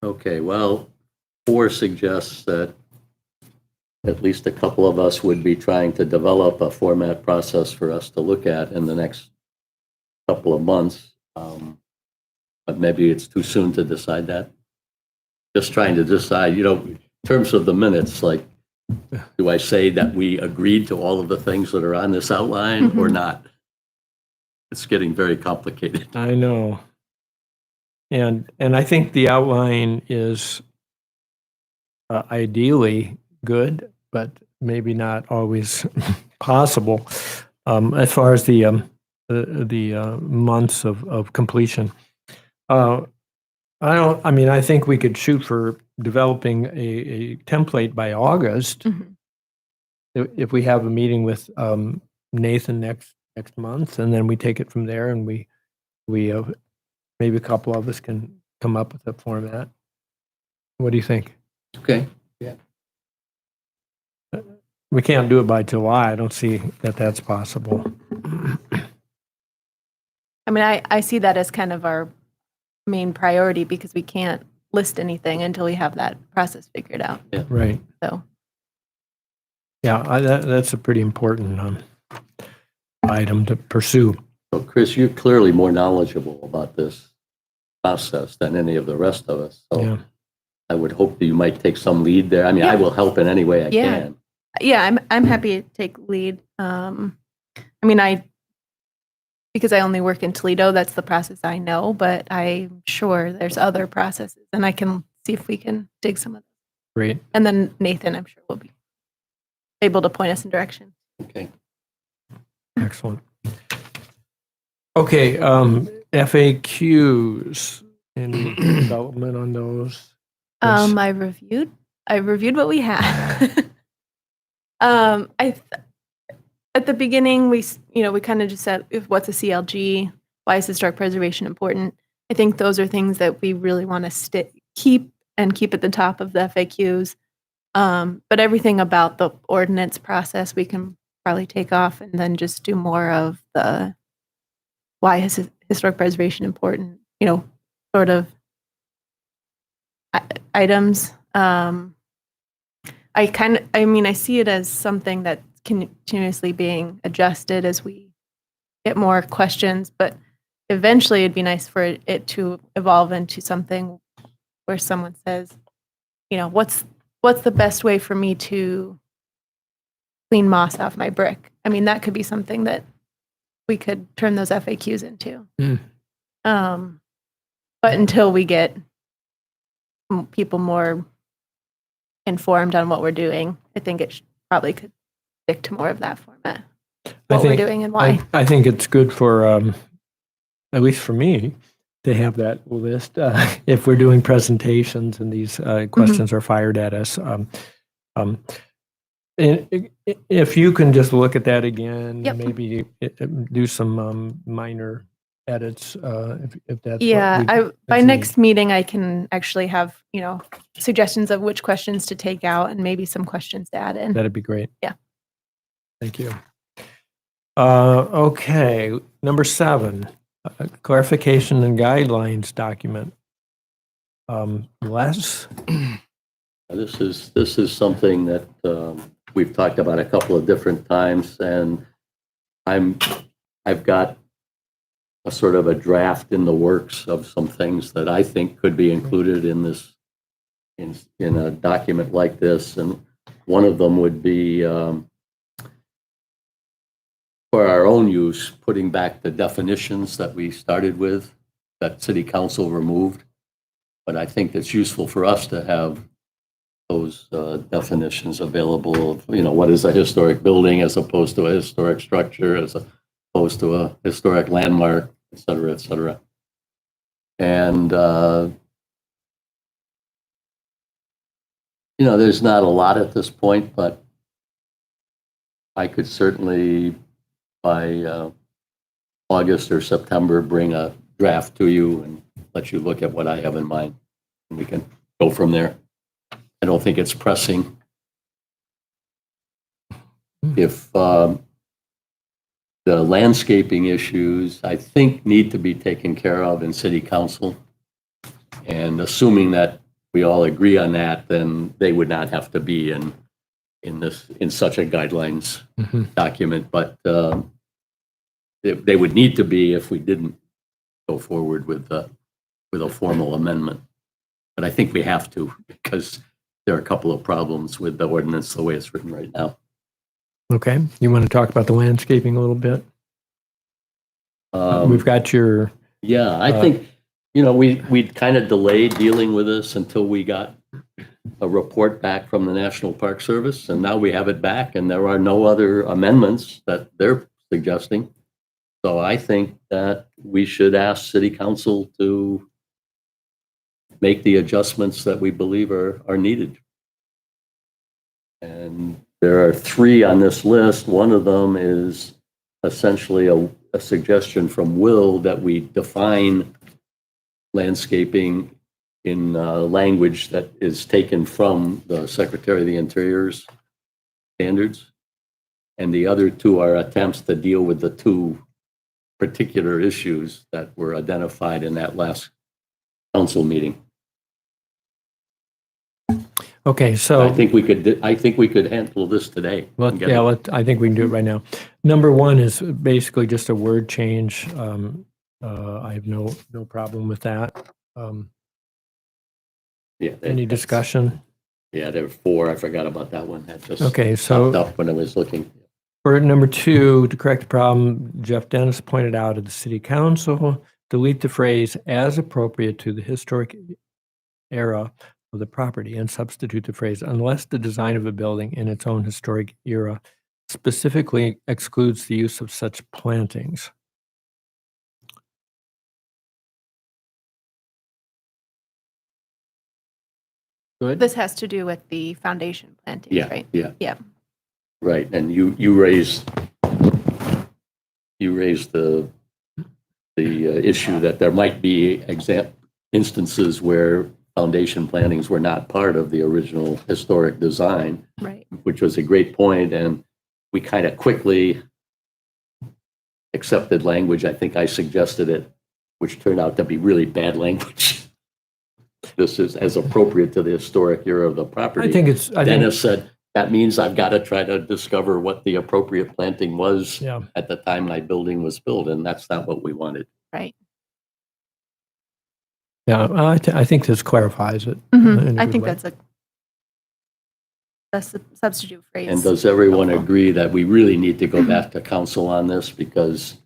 Okay, well, 4 suggests that at least a couple of us would be trying to develop a format process for us to look at in the next couple of months. But maybe it's too soon to decide that. Just trying to decide, in terms of the minutes, like, do I say that we agreed to all of the things that are on this outline or not? It's getting very complicated. I know. And I think the outline is ideally good, but maybe not always possible as far as the months of completion. I think we could shoot for developing a template by August. If we have a meeting with Nathan next month, and then we take it from there, and we maybe a couple of us can come up with a format. What do you think? Okay. We can't do it by July. I don't see that that's possible. I mean, I see that as kind of our main priority because we can't list anything until we have that process figured out. Right. So, Yeah, that's a pretty important item to pursue. So Chris, you're clearly more knowledgeable about this process than any of the rest of us. So Yeah. I would hope that you might take some lead there. I mean, I Yeah. will help in any way I Yeah. can. Yeah, I'm happy to take lead. I mean, because I only work in Toledo, that's the process I know, but I'm sure there's other processes, and I can see if we can dig some of them. Great. And then Nathan, I'm sure, will be able to point us in direction. Okay. Excellent. Okay, FAQs, any development on those? Yes. I reviewed what we had. At the beginning, we kind of just said, what's a CLG? Why is historic preservation important? I think those are things that we really want to keep at the top of the FAQs. But everything about the ordinance process, we can probably take off and then just do more of the why is historic preservation important, sort of items. I see it as something that's continuously being adjusted as we get more questions, but eventually it'd be nice for it to evolve into something where someone says, what's the best way for me to clean moss off my brick? I mean, that could be something that we could turn those FAQs into. But until we get people more informed on what we're doing, I think it probably could stick to more of that format. What we're doing and why. I think it's good for, at least for me, to have that list if we're doing presentations and these questions are fired at us. If you can just look at that again, Yep. maybe do some minor edits if that's Yeah, by that's next meeting, I can actually have, suggestions of which questions to take out and maybe some questions to add in. that'd be great. Yeah. Thank you. Okay, number 7, clarification and guidelines document. Les? This is something that we've talked about a couple of different times, and I've got a sort of a draft in the works of some things that I think could be included in this, in a document like this. And one of them would be, for our own use, putting back the definitions that we started with, that City Council removed. But I think it's useful for us to have those definitions available of, what is a historic building as opposed to a historic structure, as opposed to a historic landmark, et cetera, et cetera. And, there's not a lot at this point, but I could certainly, by August or September, bring a draft to you and let you look at what I have in mind. And we can go from there. I don't think it's pressing. If the landscaping issues, I think, need to be taken care of in City Council. And assuming that we all agree on that, then they would not have to be in such a guidelines document. But they would need to be if we didn't go forward with a formal amendment. But I think we have to, because there are a couple of problems with the ordinance the way it's written right now. Okay, you want to talk about the landscaping a little bit? We've got your, Yeah, I think, we'd kind of delayed dealing with this until we got a report back from the National Park Service, and now we have it back, and there are no other amendments that they're suggesting. So I think that we should ask City Council to make the adjustments that we believe are needed. And there are 3 on this list. One of them is essentially a suggestion from Will that we define landscaping in language that is taken from the Secretary of the Interior's standards. And the other 2 are attempts to deal with the 2 particular issues that were identified in that last council meeting. okay, so. I think we could handle this today. I think we can do it right now. Number 1 is basically just a word change. I have no problem with that. Yeah. Any that's- discussion? Yeah, there were 4. I forgot about that one. That just Okay, popped so up when I was looking. for number 2, to correct the problem Jeff Dennis pointed out at the city council, delete the phrase "as appropriate to the historic era of the property" and substitute the phrase "unless the design of a building in its own historic era specifically excludes the use of such plantings." Good? This has to do with the foundation plantings, Yeah, right? yeah. Yeah. Right, and you raised the issue that there might be instances where foundation plantings were not part of the original historic design, Right. which was a great point, and we kind of quickly accepted language. I think I suggested it, which turned out to be really bad language. This is as appropriate to the historic era of the property. I think Dennis said, that means I've got to try to discover what the appropriate planting was yeah. at the time my building was built, and that's not what we wanted. Right. Yeah, I think this clarifies it. Mhm. in a I good think way. that's a substitute phrase. And does everyone agree that we really need to go back to council on this because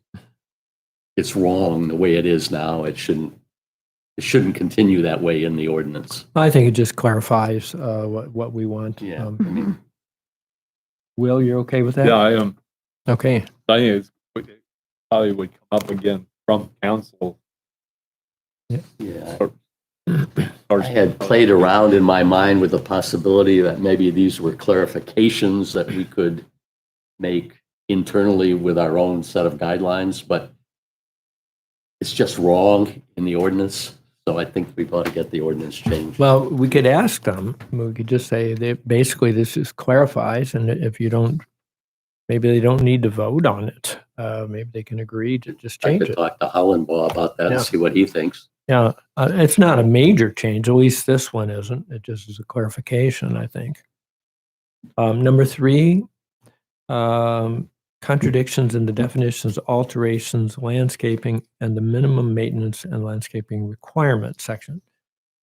it's wrong the way it is now? It shouldn't continue that way in the ordinance. I think it just clarifies what we want. Yeah, I mean, Will, you're okay with that? Yeah, I am. Okay. I think it probably would come up again from council. yeah. Or- I had played around in my mind with the possibility that maybe these were clarifications that we could make internally with our own set of guidelines, but it's just wrong in the ordinance. So I think we've got to get the ordinance changed. Well, we could ask them. We could just say that basically this just clarifies, and if you don't, maybe they don't need to vote on it. Maybe they can agree to just I change could it. talk to Hollenbaugh about that Yeah. and see what he thinks. Yeah, it's not a major change. At least this one isn't. It just is a clarification, I think. Number 3, contradictions in the definitions, alterations, landscaping, and the minimum maintenance and landscaping requirement section.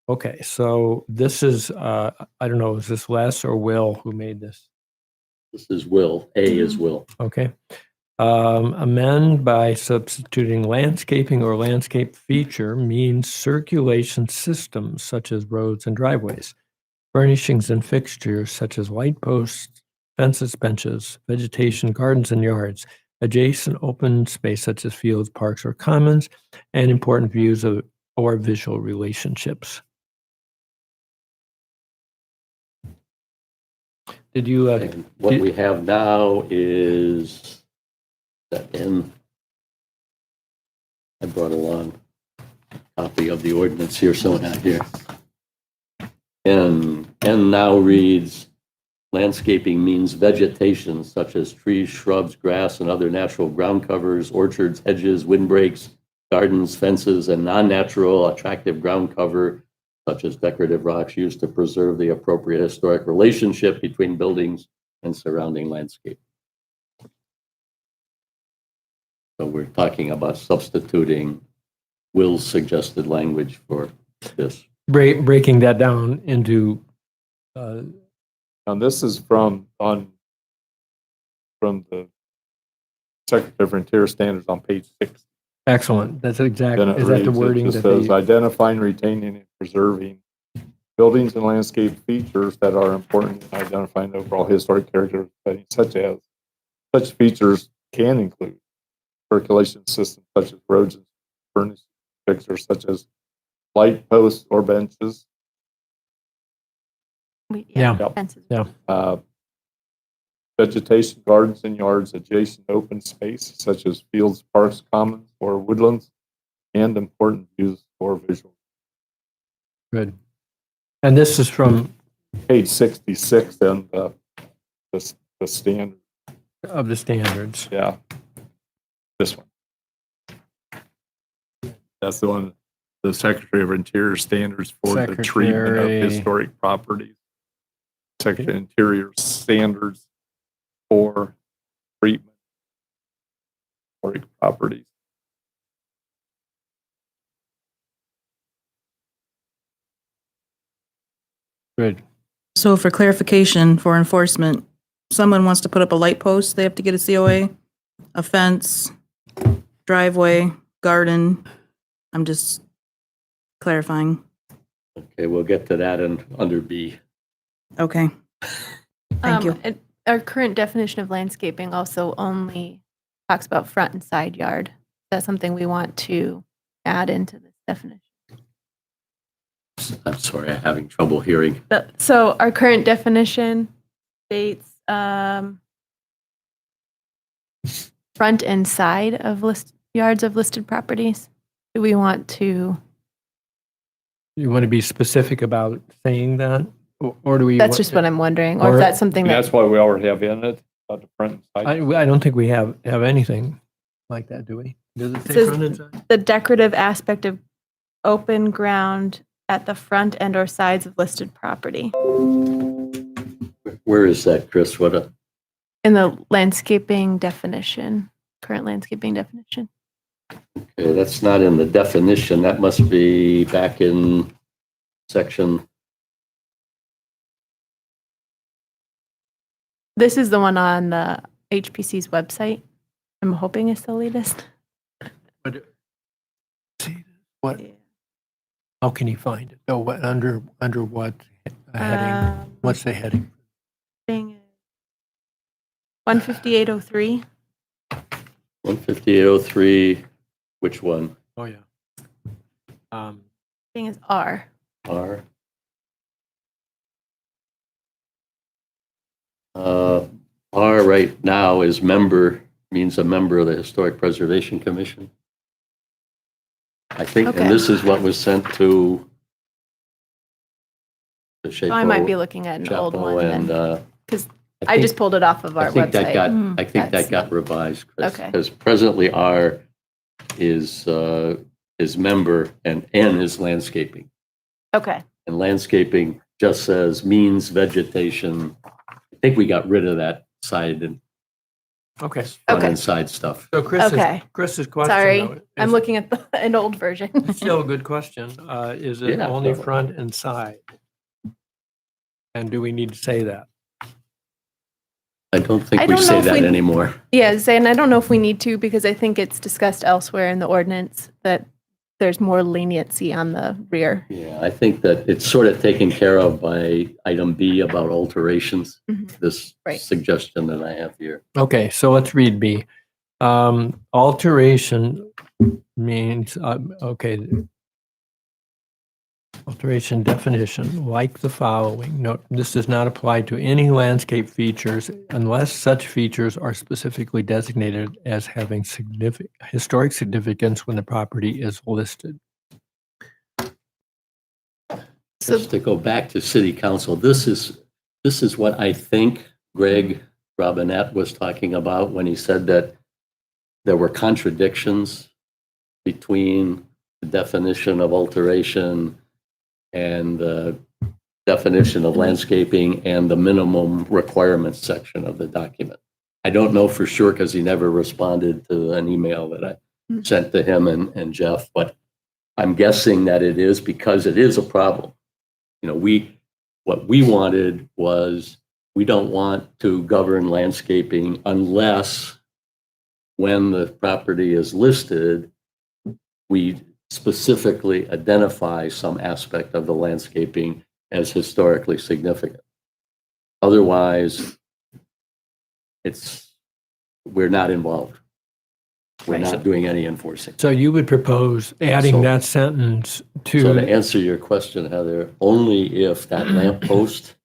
Okay, so this is, I don't know, is this Les or Will who made this? This is Will. A is Will. Okay. Amend by substituting landscaping or landscape feature means circulation systems such as roads and driveways, furnishings and fixtures such as light posts, fences, benches, vegetation, gardens and yards, adjacent open space such as fields, parks, or commons, and important views of or visual relationships. Did you, And what we have now is that I brought along a copy of the ordinance here, so not here. And now reads, landscaping means vegetation such as trees, shrubs, grass, and other natural ground covers, orchards, hedges, windbreaks, gardens, fences, and non-natural attractive ground cover such as decorative rocks used to preserve the appropriate historic relationship between buildings and surrounding landscape. So we're talking about substituting Will's suggested language for this. breaking that down into, And this is from the Secretary of Interior Standards on page 6. excellent, that's exactly, Then it is that the reads, wording it that just says they, identifying, retaining, and preserving buildings and landscape features that are important in identifying the overall historic character of the setting, such features can include circulation systems such as roads and furnished fixtures such as light posts or benches, Yeah. Fences. uh, vegetation, gardens and yards, adjacent open space such as fields, parks, commons, or woodlands, and important views or visual. good. And this is from, Page 66 and the standard, of the standards. yeah. This one. That's the one, the Secretary of Interior Standards for the treatment of Secretary. historic properties. Secretary of Interior Standards for treatment of historic properties. Good. So for clarification, for enforcement, someone wants to put up a light post, they have to get a COA, a fence, driveway, garden. I'm just clarifying. Okay, we'll get to that in under B. Okay. Thank you. And our current definition of landscaping also only talks about front and side yard. That's something we want to add into this definition. I'm sorry, I'm having trouble hearing. So our current definition states front and side of yards of listed properties. Do we want to? You want to be specific about saying that? Or do we? That's just what I'm wondering, or or- if that's something And that. that's why we already have in it, about the front and side. I don't think we have anything like that, do we? Does it say says- front and side? The decorative aspect of open ground at the front and or sides of listed property. Where is that, Chris? What? In the landscaping definition, current landscaping definition. Okay, that's not in the definition. That must be back in section. This is the one on the HPC's website. I'm hoping it's the latest. See, what, how can he find it? Oh, what, under what heading? What's the heading? Thing is 15803. 15803, which one? Oh, yeah. Thing is R. R. R right now is member, means a member of the Historic Preservation Commission. I think, Okay. and this is what was sent to the Oh, I might be Shapo, looking at an old Chapo, one and, then, because I think- just pulled it off of our I think that website. got, Mm. I think that That's- got revised, Chris. Okay. Because presently R is member and N is landscaping. Okay, And landscaping just says means vegetation. I think we got rid of that side and Okay. front Okay. and side stuff. So Okay. Chris's question. sorry. though, I'm is- looking at an old version. It's still a good question. Is it Yeah, only definitely. front and side? And do we need to say that? I don't think I we don't know say if that we- anymore. Yeah, and I don't know if we need to, because I think it's discussed elsewhere in the ordinance that there's more leniency on the rear. Yeah, I think that it's sort of taken care of by item B about alterations, Mhm. this Right. suggestion that I have here. Okay, so let's read B. Alteration means, okay. Alteration definition, like the following. Note, this does not apply to any landscape features unless such features are specifically designated as having historic significance when the property is listed. So Just to go back to city council, this is what I think Greg Robinette was talking about when he said that there were contradictions between the definition of alteration and the definition of landscaping and the minimum requirements section of the document. I don't know for sure because he never responded to an email that I sent to him and Jeff, but I'm guessing that it is because it is a problem. You know, what we wanted was, we don't want to govern landscaping unless when the property is listed, we specifically identify some aspect of the landscaping as historically significant. Otherwise, we're not involved. We're Right. not doing any enforcing. So you would propose adding So- that sentence So to to, answer your question, Heather, only if that lamppost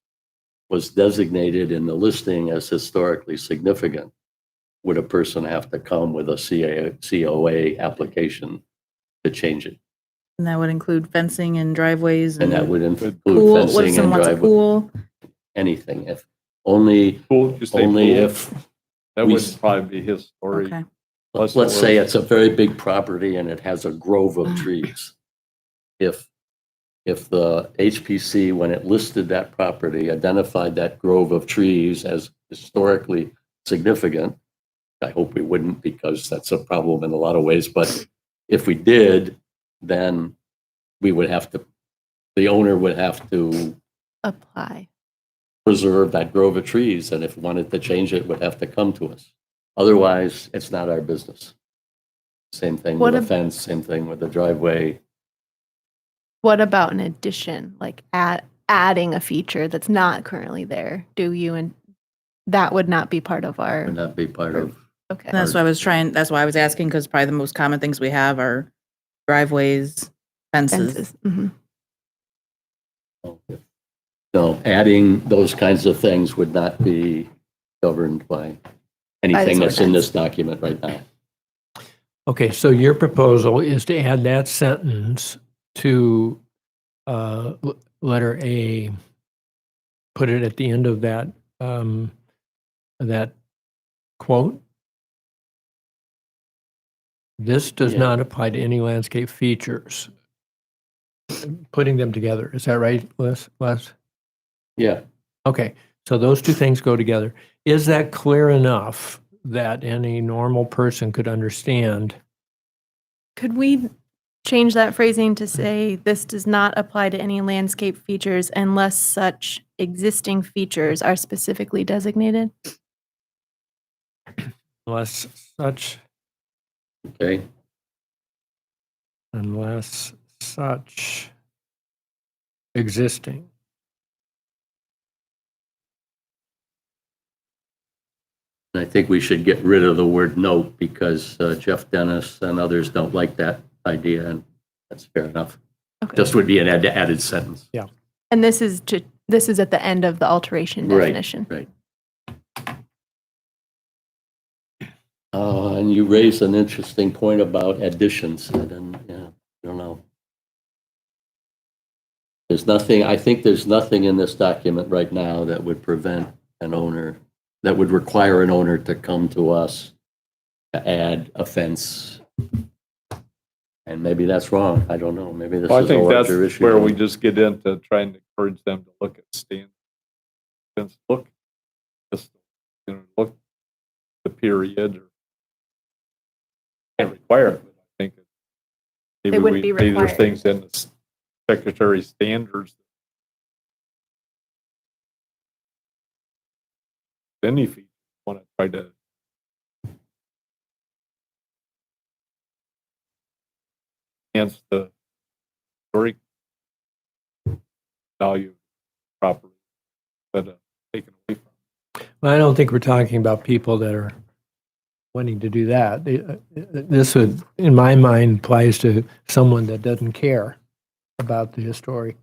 was designated in the listing as historically significant would a person have to come with a COA application to change it. And that would include fencing and driveways And that and would include pool. What if fencing and someone wants a driveway, pool? anything. If only, Pool, you say only pool? if, That we would s- probably be his story. Okay. let's say it's a very big property and it has a grove of trees. If the HPC, when it listed that property, identified that grove of trees as historically significant, I hope we wouldn't because that's a problem in a lot of ways, but if we did, then we would have to, the owner would have to apply? preserve that grove of trees, and if wanted to change it, would have to come to us. Otherwise, it's not our business. Same thing What with a ab- fence, same thing with the driveway. What about an addition, like adding a feature that's not currently there? Do you, and that would not be part of our, Would not be part of. okay. And that's why I was asking, because probably the most common things we have are driveways, fences. Fences. Mhm. No, adding those kinds of things would not be governed by anything that's in this document right now. Okay, so your proposal is to add that sentence to letter A, put it at the end of that, that quote. This does Yeah. not apply to any landscape features. Putting them together, is that right, Les? Yeah, Okay, so those two things go together. Is that clear enough that any normal person could understand? Could we change that phrasing to say, this does not apply to any landscape features unless such existing features are specifically designated? Unless such okay. existing. And I think we should get rid of the word note because Jeff Dennis and others don't like that idea, and that's fair enough. Okay. Just would be an added sentence. And this is at the end of the alteration Right. definition. Right. And you raised an interesting point about additions. I don't know. I think there's nothing in this document right now that would prevent an owner, that would require an owner to come to us to add a fence. And maybe that's wrong. I don't know. Maybe this Well, I is a think that's larger issue. where we just get into trying to encourage them to look at standards. Look, just, look the period or can't require it. But I think maybe wouldn't be maybe there's required. things in the secretary standards. Any feature want to try to enhance the historic value of property, but taken away from. Well, I don't think we're talking about people that are wanting to do that. This would, in my mind, applies to someone that doesn't care about the historic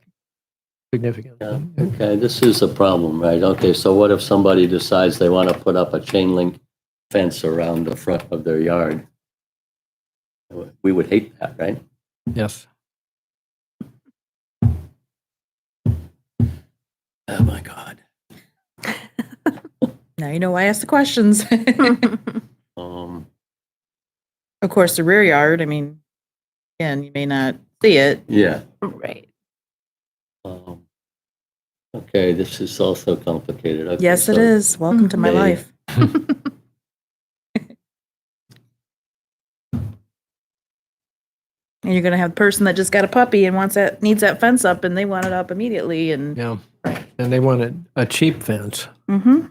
significance. Yeah, okay, this is a problem, right? Okay, so what if somebody decides they want to put up a chain link fence around the front of their yard? We would hate that, right? Yes. Oh, my God. Now you know why I asked the questions. Um, Of course, the rear yard, I mean, again, you may not see it. yeah. Right. Okay, this is also complicated. Okay, Yes, it so- is. Welcome to my They- life. And you're gonna have the person that just got a puppy and needs that fence up and they want it up immediately and, Yeah. And they wanted a cheap fence. mm-hmm.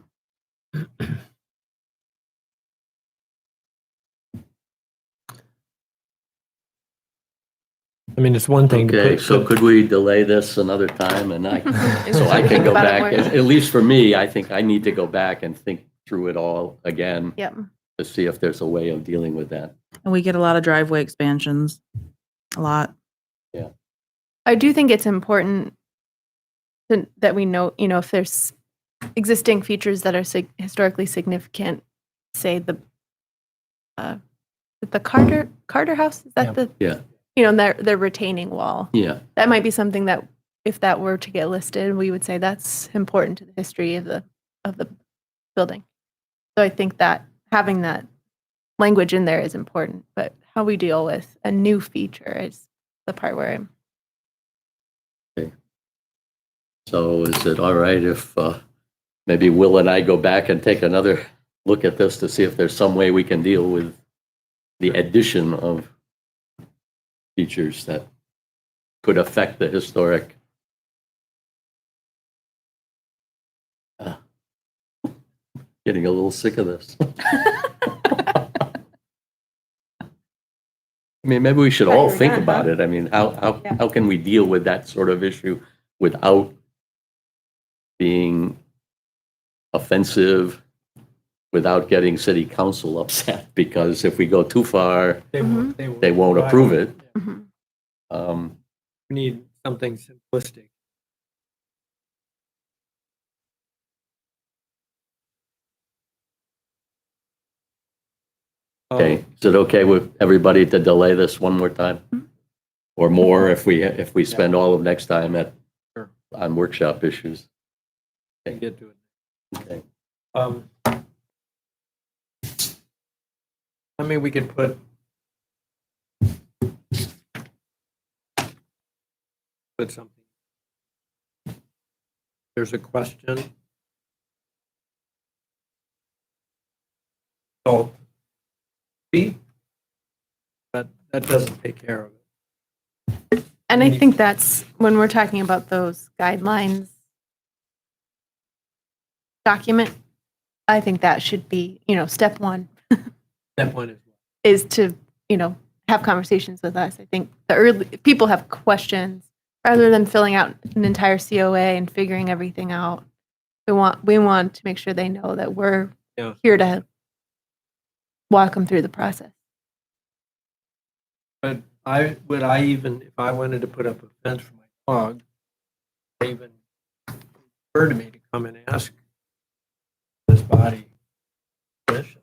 I mean, it's one thing to Okay, put. so could we delay this another time and so I can Think go about it back, more. at least for me, I think I need to go back and think through it all again Yep. to see if there's a way of dealing with that. And we get a lot of driveway expansions, a lot. I do think it's important that we know, if there's existing features that are historically significant, say the Carter House, is that Yeah. Yeah. their retaining wall. Yeah, That might be something that if that were to get listed, we would say that's important to the history of the building. So I think that having that language in there is important, but how we deal with a new feature is the part where I'm so is it all right if maybe Will and I go back and take another look at this to see if there's some way we can deal with the addition of features that could affect the historic getting a little sick of this. I mean, maybe we should Thought you all were think done, about huh? it. I mean, Yeah. how can we deal with that sort of issue without being offensive, without getting city council upset? Because if we go too far, They won't- they won't approve it. Mhm. We need something simplistic. Okay, is it okay with everybody to delay this one more time? Or more if we spend all of next time Sure. on workshop issues? Can get to it. Okay. I mean, we could put something. There's a question. So, but that doesn't take care of it. And I think that's when we're talking about those guidelines document, I think that should be, step one That one is. is to, have conversations with us. I think the early people have questions rather than filling out an entire COA and figuring everything out. We want to make sure they know that we're Yeah. here to walk them through the process. But if I wanted to put up a fence for my dog, I even occurred to me to come and ask this body permission.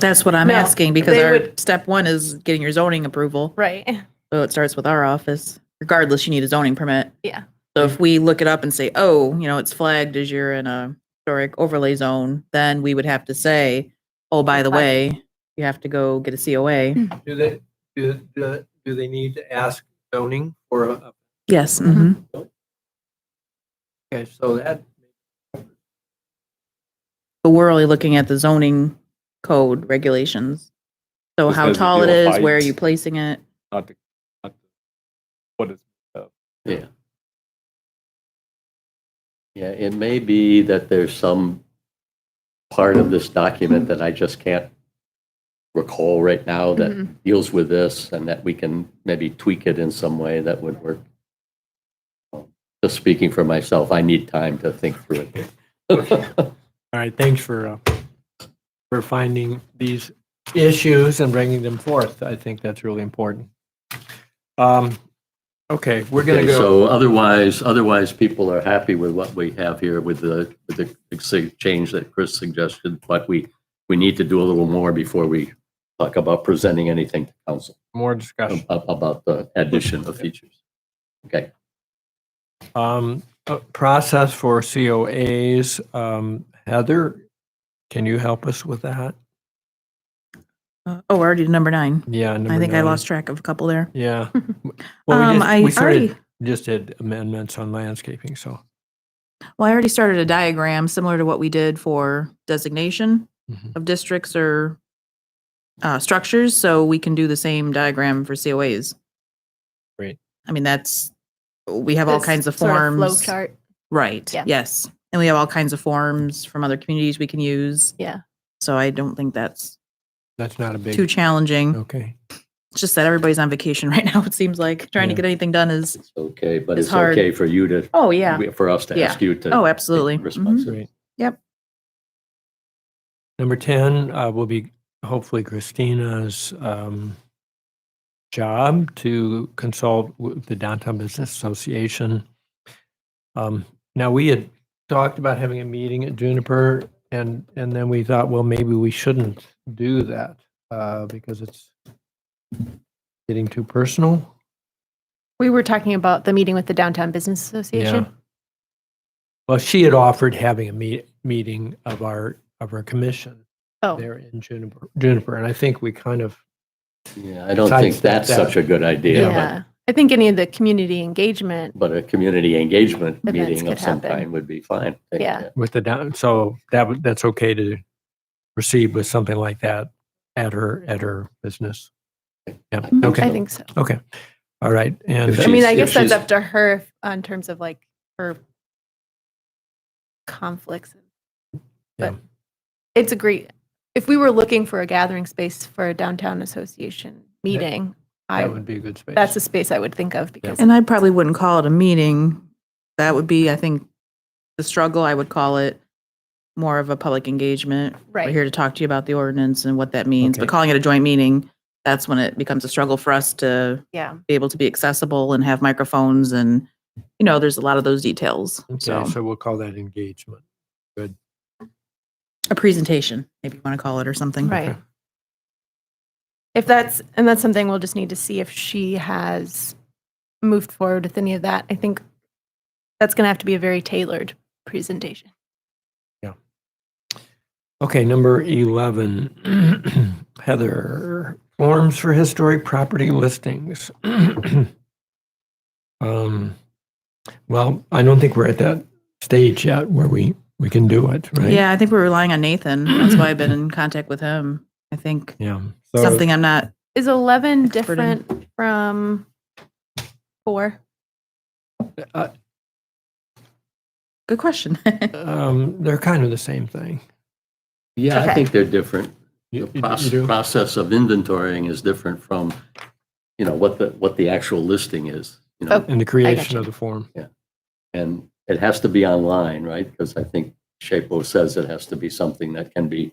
That's what I'm No, asking, because they our would- step one is getting your zoning approval. Right. So it starts with our office. Regardless, you need a zoning permit. Yeah. So if we look it up and say, oh, it's flagged as you're in a historic overlay zone, then we would have to say, oh, by the way, you have to go get a COA. Do they need to ask zoning for a, Yes. Mhm. okay, so that, But we're only looking at the zoning code regulations. So Just how as a tall it deal of is, where are height. you placing it? not the, what is, Yeah. Yeah, it may be that there's some part of this document that I just can't recall right now that Mhm. deals with this, and that we can maybe tweak it in some way that would work. Just speaking for myself, I need time to think through it. all right, thanks for finding these issues and bringing them forth. I think that's really important. Okay, we're gonna Okay, go, so otherwise people are happy with what we have here with the change that Chris suggested, but we need to do a little more before we talk about presenting anything to council more discussion. about the addition of features. Okay. Process for COAs. Heather, can you help us with that? Oh, we're already to number 9. Yeah. I number think I 9. lost track of a couple there. Yeah. Well, I we already, just did amendments on landscaping, so. well, I already started a diagram similar to what we did for designation Mhm. of districts or structures, so we can do the same diagram for COAs. Great. I mean, we have all This kinds of sort forms. flow chart. Right, Yeah. yes. And we have all kinds of forms from other communities we can use. Yeah. So I don't think that's That's not a too big, challenging. okay. It's just that everybody's on vacation right now, it seems like. Trying to Yeah. get anything done is, It's okay, but It's it's hard. okay for you to, oh, yeah. for us to Yeah. ask you to. Oh, absolutely. take responsibility. Great. Yep. Number 10 will be hopefully Christina's job to consult with the Downtown Business Association. Now, we had talked about having a meeting at Juniper, and then we thought, well, maybe we shouldn't do that because it's getting too personal. We were talking about the meeting with the Downtown Business Association. Yeah. Well, she had offered having a meeting of our commission Oh, there in Juniper, and I think we kind of, Yeah, I don't think Sidestep that's that. such a good idea, yeah. I think any of the community engagement. but a community engagement Events meeting of could some happen. kind would be fine. Yeah. with the down, so that's okay to proceed with something like that at her business. Yeah, I okay, think so. okay, all right, and If I mean, I If guess that's she's- up to her in terms of like her conflicts. Yeah. But it's a great, if we were looking for a gathering space for a downtown association meeting, That would be a good space. that's a space I would think of because And I probably wouldn't call it a meeting. That would be, I think, the struggle. I would call it more of a public engagement. We're Right. here to talk to you about the ordinance and what that means. Okay. But calling it a joint meeting, that's when it becomes a struggle for us to yeah. be able to be accessible and have microphones and, there's a lot of those details. Okay, So so we'll call that engagement. a presentation, maybe you want to call it or something. Right. Okay. That's something we'll just need to see if she has moved forward with any of that. I think that's going to have to be a very tailored presentation. Okay, number 11, Heather, forms for historic property listings. Well, I don't think we're at that stage yet where we can do it, right? Yeah, I think we're relying on Nathan. That's why I've been in contact with him. I think Yeah. So, something I'm not, Is 11 Expert in. different from 4? good question. they're kind of the same thing. Yeah, I Okay. think they're different. You, The you do? process of inventorying is different from, what the actual listing is, In the creation you. of the form. and it has to be online, right? Because I think SHPO says it has to be something that can be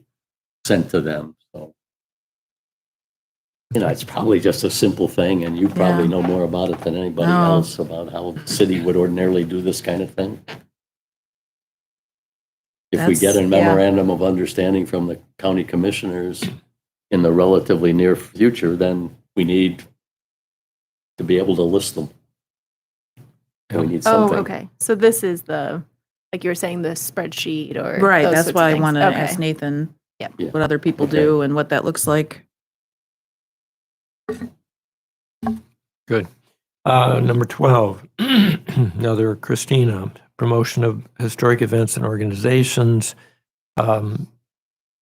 sent to them, so. It's probably just a simple thing, and you probably Yeah. know more about it than anybody No. else about how the city would ordinarily do this kind of thing. If we get a That's- yeah. memorandum of understanding from the county commissioners in the relatively near future, then we need to be able to list them. And we need Oh, something. okay. So this is like you were saying, the spreadsheet or Right, those that's sorts of why I things. want to Okay. ask Nathan Yep. Yeah. what other people Okay. do and what that looks like. Good. Number 12, another Christina, promotion of historic events and organizations.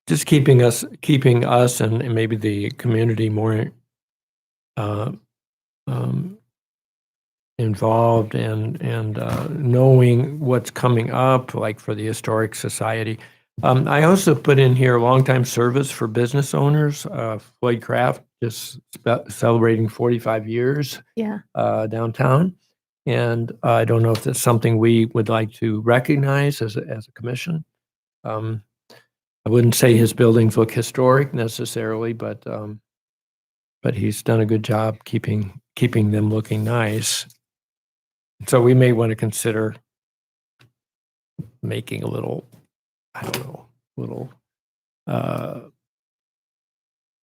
Just keeping us and maybe the community more involved and knowing what's coming up, like for the Historic Society. I also put in here longtime service for business owners. Floyd Craft just celebrating 45 years Yeah. downtown. And I don't know if that's something we would like to recognize as a commission. I wouldn't say his buildings look historic necessarily, but he's done a good job keeping them looking nice. So we may want to consider making a little, I don't know,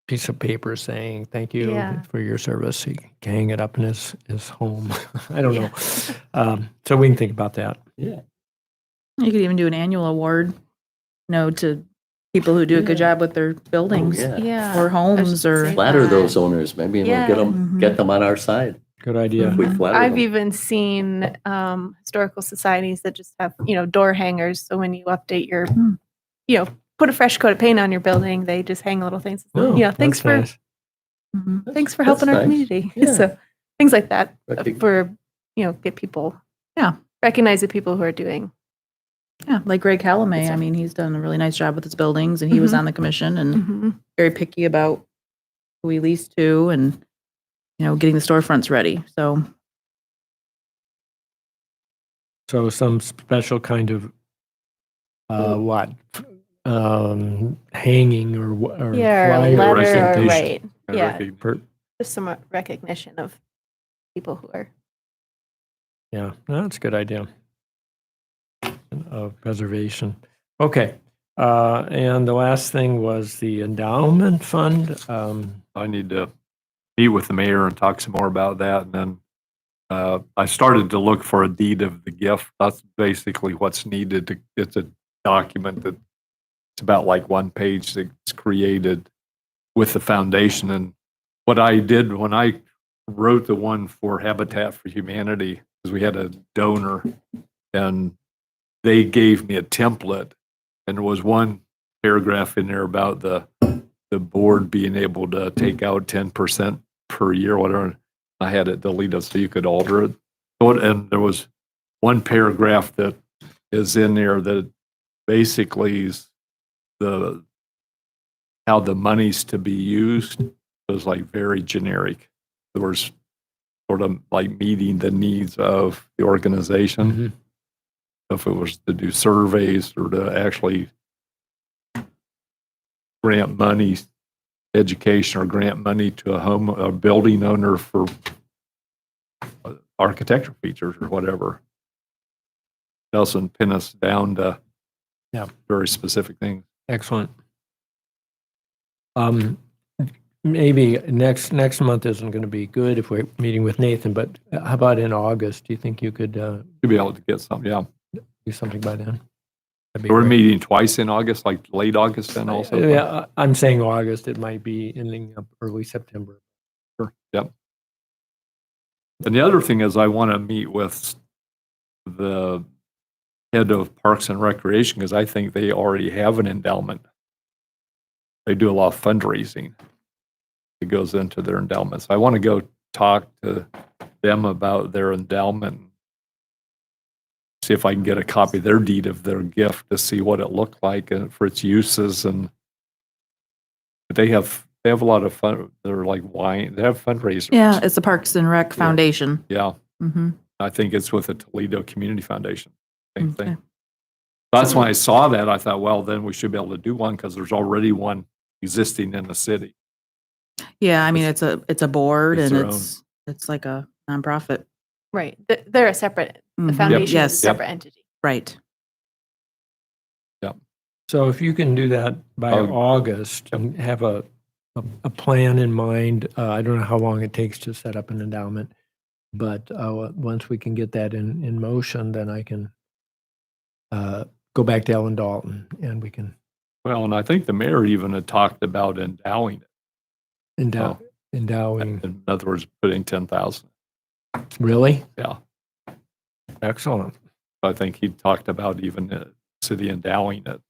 piece of paper saying, thank you Yeah. for your service. He can hang it up in his home. I don't know. So we can think about that. Yeah. You could even do an annual award, to people who do a good Yeah. job with their buildings Yeah. Yeah. or homes should or. say Flatter that. those owners, maybe, and we'll Yeah. Mhm. get them on our side. Good idea. If we Mhm. flatter I've them. even seen historical societies that just have, door hangers. So when you update your, Hmm. put a fresh coat of paint on your building, they just hang little things. Oh, Thanks that's for nice. Mhm. thanks for That's helping our nice. community. Yeah. So things like that Recognize- for, get people. Yeah. Recognize the people who are doing. Yeah, like Greg Calamay. Yes, I sir. mean, he's done a really nice job with his buildings and he was Mhm. on the commission and Mhm. very picky about who he leased to and, getting the storefronts ready. So, So some special kind of, what? Hanging or Yeah, or flyer letter or presentation. right. And Yeah, recognition. Per- just some recognition of people who are. Yeah, no, that's a good idea. Of preservation. Okay. And the last thing was the endowment fund. I need to meet with the mayor and talk some more about that. And then I started to look for a deed of the gift. That's basically what's needed. It's a document that it's about like one page that's created with the foundation. And what I did when I wrote the one for Habitat for Humanity, because we had a donor and they gave me a template and there was one paragraph in there about the board being able to take out 10% per year, whatever. I had it deleted so you could alter it. And there was one paragraph that is in there that basically is the, how the money's to be used was like very generic. There was sort of like meeting the needs of the organization. Mhm. If it was to do surveys or to actually grant money, education, or grant money to a building owner for architectural features or whatever. Doesn't pin us down to Yeah. very specific things. Excellent. Maybe next month isn't going to be good if we're meeting with Nathan, but how about in August? Do you think you could To be able to get something, yeah. do something by then? That'd be We're great. meeting twice in August, like late August then also. Yeah, I'm saying August. It might be ending up early September. Sure. Yep. And the other thing is I want to meet with the head of Parks and Recreation because I think they already have an endowment. They do a lot of fundraising that goes into their endowments. I want to go talk to them about their endowment. See if I can get a copy of their deed of their gift to see what it looked like and for its uses. And they have a lot of fun. They're like wine. They have fundraisers. Yeah, it's the Parks and Rec Foundation. Yeah. Mm-hmm. I think it's with the Toledo Community Foundation. Same Okay. thing. That's when I saw that, I thought, well, then we should be able to do one because there's already one existing in the city. Yeah, I mean, it's a board It's and their own. it's like a nonprofit. Right. They're a separate, the Mhm. foundation is a Yes. separate entity. Right. So if you can do that by Oh. August and have a plan in mind, I don't know how long it takes to set up an endowment, but once we can get that in motion, then I can go back to Ellen Dalton and we can Well, and I think the mayor even had talked about endowing it. endowing. In other words, putting 10,000. Really? Yeah. Excellent. I think he talked about even the city endowing it.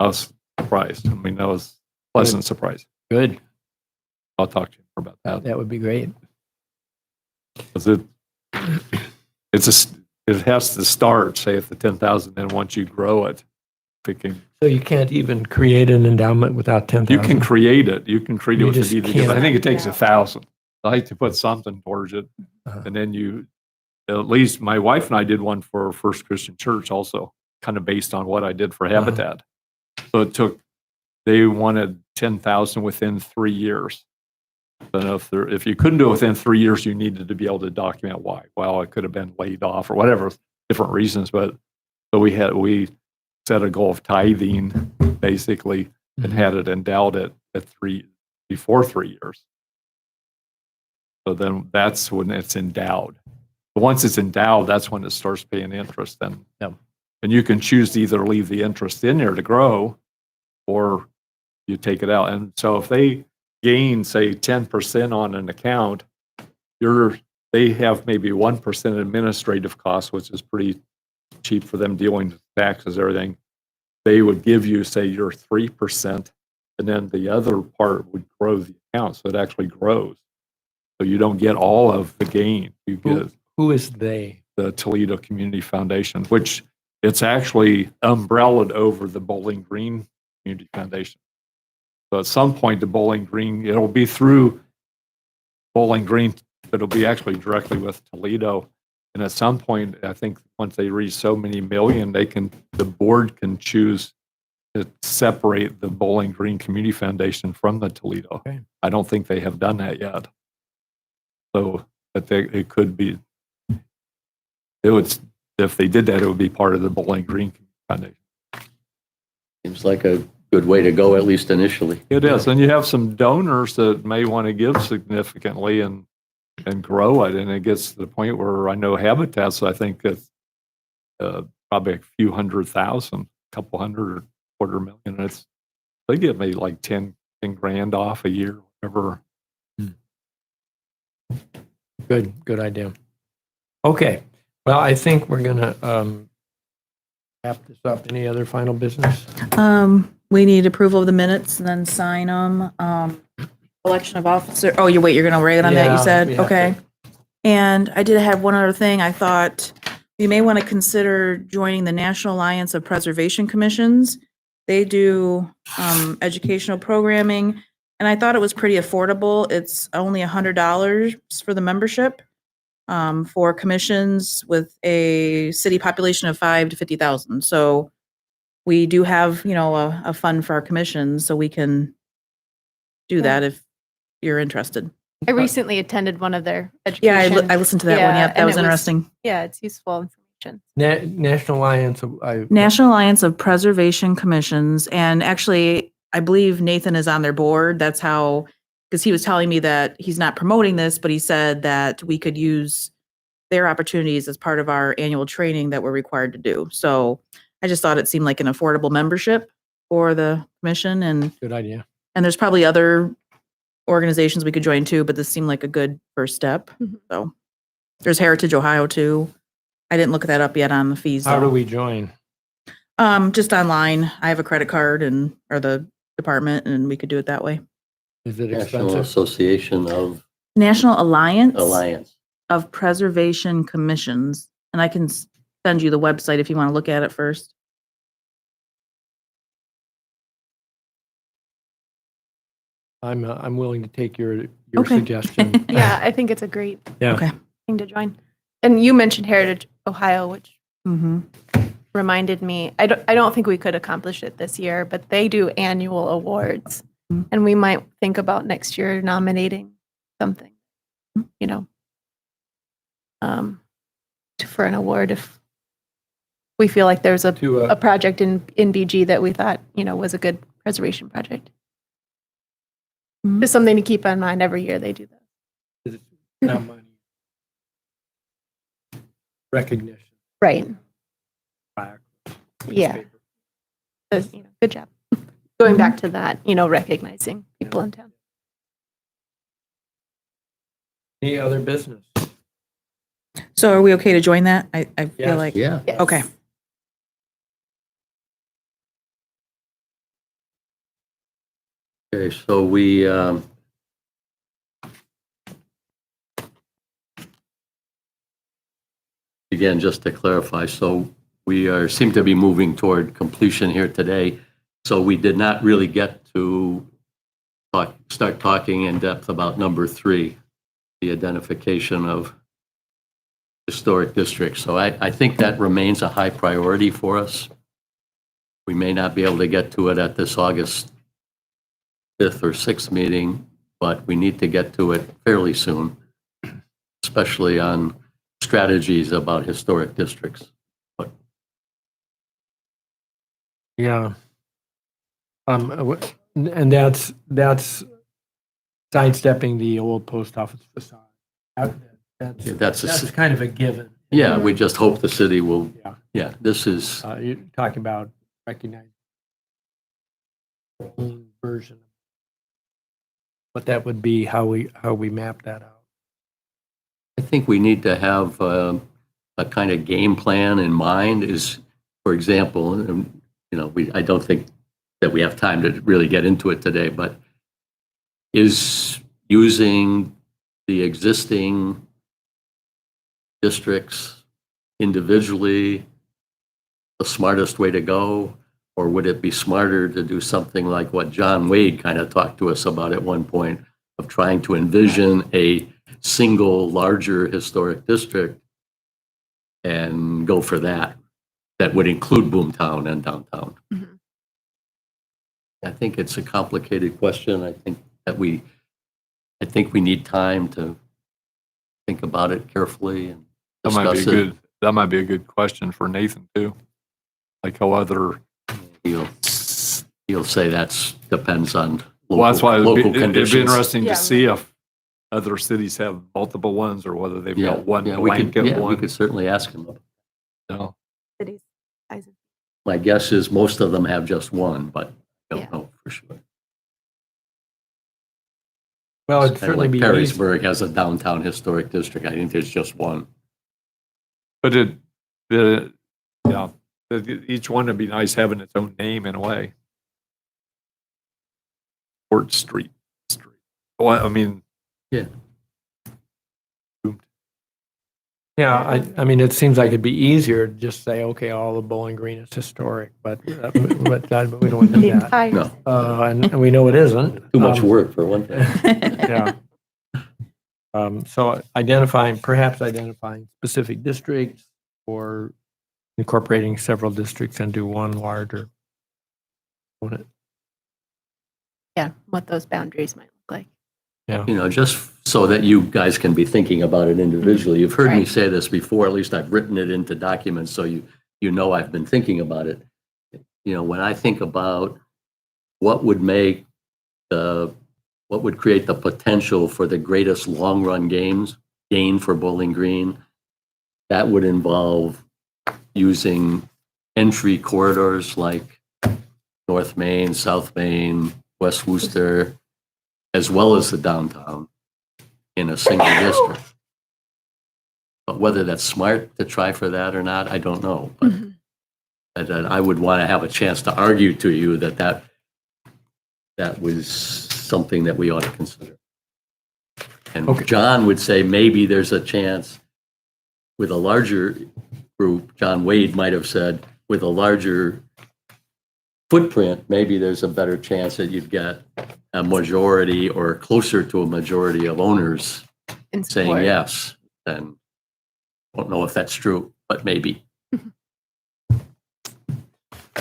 I was surprised. I mean, that was a pleasant surprise. Good. I'll talk to you more about that. That would be great. 'Cause it has to start, say, at the 10,000, then once you grow it, picking, So you can't even create an endowment without 10,000? you can create it. You can create it You with just a deed of gift. I can't- think it takes 1,000. I like to put something towards it. Uh-huh. And then at least my wife and I did one for First Christian Church also, kind of based on what I did for Uh-huh. Habitat. So they wanted 10,000 within 3 years. But if you couldn't do it within 3 years, you needed to be able to document why. Well, it could have been laid off or whatever, different reasons. But so we set a goal of tithing basically and Mhm. had it endowed before 3 years. So then that's when it's endowed. But once it's endowed, that's when it starts paying interest then. Yep. And you can choose to either leave the interest in there to grow or you take it out. And so if they gain, say, 10% on an account, they have maybe 1% administrative costs, which is pretty cheap for them dealing with taxes, everything. They would give you, say, your 3%, and then the other part would grow the account. So it actually grows. So you don't get all of the gain. You get Who is they? the Toledo Community Foundation, which it's actually umbrellaed over the Bowling Green Community Foundation. So at some point, the Bowling Green, it'll be through Bowling Green, but it'll be actually directly with Toledo. And at some point, I think once they reach so many million, the board can choose to separate the Bowling Green Community Foundation from the Toledo. Okay. I don't think they have done that yet. So, but it could be, if they did that, it would be part of the Bowling Green Foundation. Seems like a good way to go, at least initially. It is, and you have some donors that may want to give significantly and grow it, and it gets to the point where I know Habitats, I think it's probably a few 100,000, a couple hundred, or $250,000. They get maybe like 10 grand off a year, whatever. Good idea. Okay. Well, I think we're going to wrap this up. Any other final business? We need approval of the minutes and then sign them. Election of officer. Oh, you're going to write on that, Yeah, you said? we have Okay. to. And I did have one other thing. I thought you may want to consider joining the National Alliance of Preservation Commissions. They do educational programming, and I thought it was pretty affordable. It's only $100 for the membership for commissions with a city population of 5 to 50,000. So we do have, you know, a fund for our commissions, so we can do Yeah. that if you're interested. I recently attended one of their Yeah, education. I listened to that one. Yeah, Yep, that and was it was- interesting. Yeah, it's useful information. National Alliance of, National Alliance of Preservation Commissions, and actually, I believe Nathan is on their board. That's how, because he was telling me that he's not promoting this, but he said that we could use their opportunities as part of our annual training that we're required to do. So I just thought it seemed like an affordable membership for the commission, and good idea. there's probably other organizations we could join too, but this seemed like a good first step. Mhm. So there's Heritage Ohio too. I didn't look that up yet on the fees. How though. do we join? Just online. I have a credit card or the department, and we could do it that way. Is it National expensive? Association of National Alliance. of Preservation Commissions, and I can send you the website if you want to look at it first. I'm willing to take your Okay. suggestion. Yeah, I think it's a great Yeah. Okay. thing to join. And you mentioned Heritage Ohio, which Mm-hmm. reminded me, I don't think we could accomplish it this year, but they do annual awards. Mhm. And we might think about next year nominating something, you know, for an award if we feel like there's a To, project in BG that we thought, you know, was a good preservation project. Mhm. Just something to keep in mind every year they do that. not money. Recognition. Right. plaque, Yeah. newspaper. So, you know, good job. Going back to that, you know, recognizing people in town. Any other business? So are we okay to join that? I feel Yes. like, Yeah. Yes. okay. Okay, so we, again, just to clarify, so seem to be moving toward completion here today. So we did not really get to start talking in depth about number 3, the identification of historic districts. So I think that remains a high priority for us. We may not be able to get to it at this August 5th or 6th meeting, but we need to get to it fairly soon, especially on strategies about historic districts. Yeah. And that's sidestepping the old post office facade. That's That's kind of a given. Yeah, we just hope the city will, Yeah. yeah, this is, You're talking about recognizing version. But that would be how we map that out. I think we need to have a kind of game plan in mind is, for example, you know, I don't think that we have time to really get into it today, but is using the existing districts individually the smartest way to go? Or would it be smarter to do something like what John Wade kind of talked to us about at one point, of trying to envision a single larger historic district and go for that? That would include Boomtown and downtown. Mhm. I think it's a complicated question. I think we need time to think about it carefully and That might be discuss it. that might be a good question for Nathan too. Like how other, He'll say that's depends on well, that's why local it'd be conditions. interesting Yeah. to see if other cities have multiple ones or whether they've got one we blanket we one. could certainly ask him. No. Cities. sizes. My guess is most of them have just one, but I Yeah. don't know for sure. Well, it'd Kind of certainly like be easy. Perrysburg has a downtown historic district. I think there's just one. But each one would be nice having its own name in a way. Court Street. Well, I mean. Yeah. Yeah, I mean, it seems like it'd be easier to just say, okay, all of Bowling Green is historic, but we don't want to do The that. entire, No, And we know it isn't. too much Um, work for one thing. Yeah. So perhaps identifying specific districts or incorporating several districts into one larger component. yeah, what those boundaries might look like. Yeah. You know, just so that you guys can be thinking about it individually. You've heard me Right. say this before, at least I've written it into documents, so you know I've been thinking about it. You know, when I think about what would create the potential for the greatest long-run gain for Bowling Green, that would involve using entry corridors like North Main, South Main, West Worcester, as well as the downtown in a single district. But whether that's smart to try for that or not, I don't know. But that I would want to have a chance to argue to you that was something that we ought to consider. And Okay. John would say maybe there's a chance with a larger group. John Wade might have said with a larger footprint, maybe there's a better chance that you'd get a majority or closer to a majority of owners In saying support. yes. And don't know if that's true, but maybe.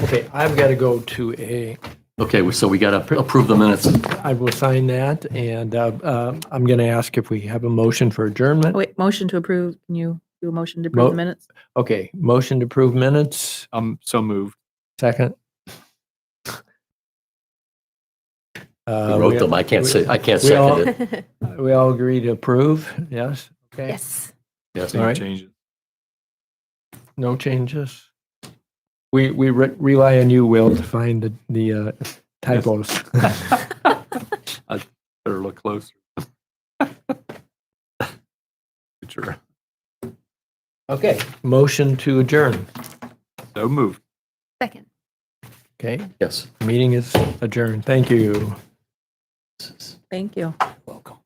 Okay, I've got to go to Okay, so we got to approve the minutes. I will sign that, and I'm going to ask if we have a motion for adjournment. Wait, motion to approve. Can you do a motion to approve Mo- the minutes? Okay, motion to approve minutes, So moved. second. I wrote them. I can't second it. We all agree to approve, yes? Okay. Yes. Yes. All right. Changes. No changes? We rely on you, Will, to find the typos. Better look closer. Sure. Okay, motion to adjourn. So moved. Second. Okay, Yes. meeting is adjourned. Thank you. Thank you. Welcome.